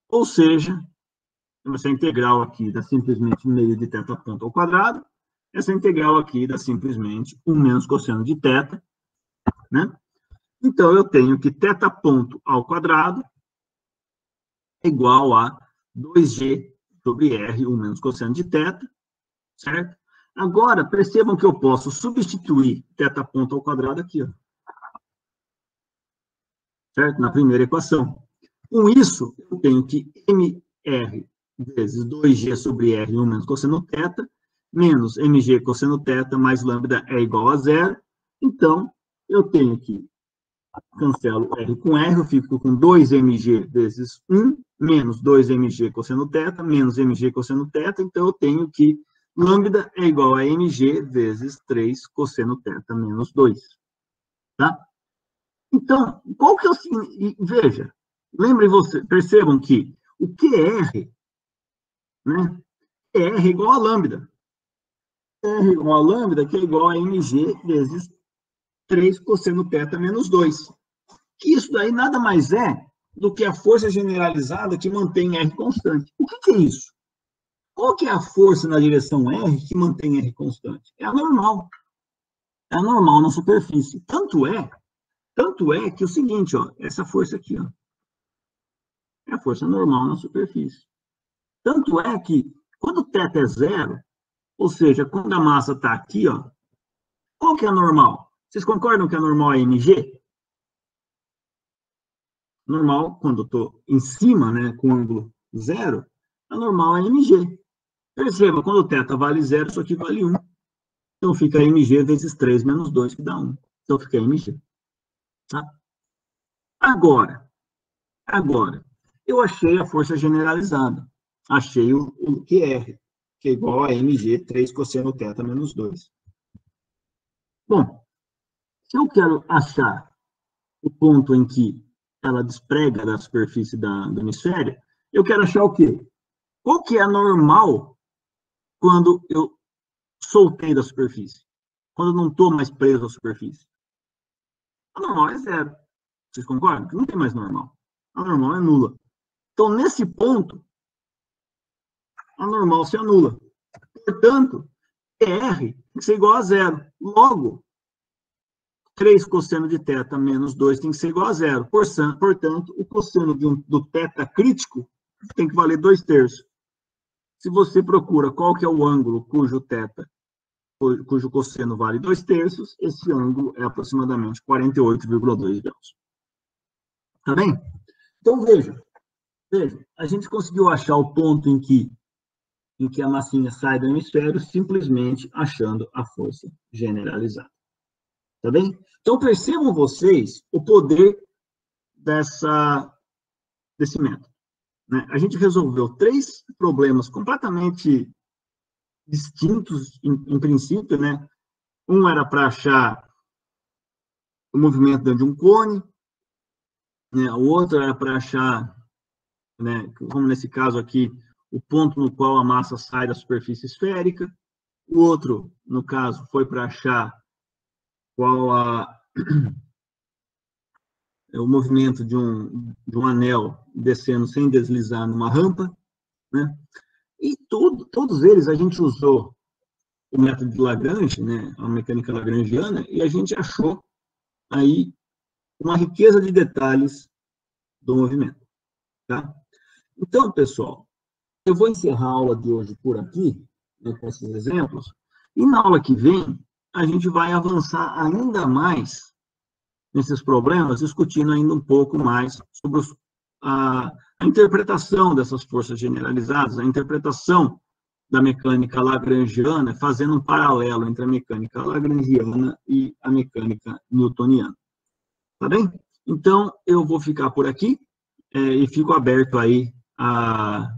Ou seja, essa integral aqui dá simplesmente meio de θ ponto ao quadrado, essa integral aqui dá simplesmente 1 menos cosseno de θ, né? Então, eu tenho que θ ponto ao quadrado é igual a 2g sobre r, 1 menos cosseno de θ, certo? Agora, percebam que eu posso substituir θ ponto ao quadrado aqui, ó, certo? Na primeira equação. Com isso, eu tenho que mr vezes 2g sobre r, 1 menos cosseno θ, menos mg cosseno θ, mais lambda é igual a zero. Então, eu tenho que cancelo r com r, eu fico com 2mg vezes 1, menos 2mg cosseno θ, menos mg cosseno θ, então eu tenho que lambda é igual a mg vezes 3 cosseno θ menos 2. Tá? Então, qual que é o... Veja, lembrem vocês, percebam que o QR, né, R é igual a lambda. R é igual a lambda, que é igual a mg vezes 3 cosseno θ menos 2. Que isso daí nada mais é do que a força generalizada que mantém R constante. O que é isso? Qual que é a força na direção R que mantém R constante? É a normal. É a normal na superfície. Tanto é que é o seguinte, ó, essa força aqui, ó, é a força normal na superfície. Tanto é que quando θ é zero, ou seja, quando a massa está aqui, ó, qual que é a normal? Vocês concordam que a normal é mg? Normal, quando eu estou em cima, né, com ângulo zero, a normal é mg. Perceba, quando o θ vale zero, isso aqui vale 1. Então, fica mg vezes 3 menos 2, que dá 1. Então, fica mg. Tá? Agora, eu achei a força generalizada. Achei o QR, que é igual a mg 3 cosseno θ menos 2. Bom, se eu quero achar o ponto em que ela desprega da superfície do hemisfério, eu quero achar o quê? Qual que é a normal quando eu soltei da superfície? Quando eu não estou mais preso à superfície? A normal é zero. Vocês concordam? Não tem mais normal. A normal é nula. Então, nesse ponto, a normal se anula. Portanto, PR tem que ser igual a zero. Logo, 3 cosseno de θ menos 2 tem que ser igual a zero. Portanto, o cosseno do θ crítico tem que valer 2/3. Se você procura qual que é o ângulo cujo cosseno vale 2/3, esse ângulo é aproximadamente 48,2 graus. Tá bem? Então, veja, a gente conseguiu achar o ponto em que a massinha sai do hemisfério simplesmente achando a força generalizada. Tá bem? Então, percebam vocês o poder desse método. Né? A gente resolveu 3 problemas completamente distintos, em princípio, né? Um era para achar o movimento dentro de um cone, né? O outro era para achar, né, como nesse caso aqui, o ponto no qual a massa sai da superfície esférica. O outro, no caso, foi para achar qual o movimento de um anel descendo sem deslizar numa rampa, né? E todos eles a gente usou o método de Lagrange, né, a mecânica lagrangiana, e a gente achou aí uma riqueza de detalhes do movimento. Tá? Então, pessoal, eu vou encerrar a aula de hoje por aqui, né, com esses exemplos, e na aula que vem a gente vai avançar ainda mais nesses problemas, discutindo ainda um pouco mais sobre a interpretação dessas forças generalizadas, a interpretação da mecânica lagrangiana, fazendo um paralelo entre a mecânica lagrangiana e a mecânica newtoniana. Tá bem? Então, eu vou ficar por aqui e fico aberto aí a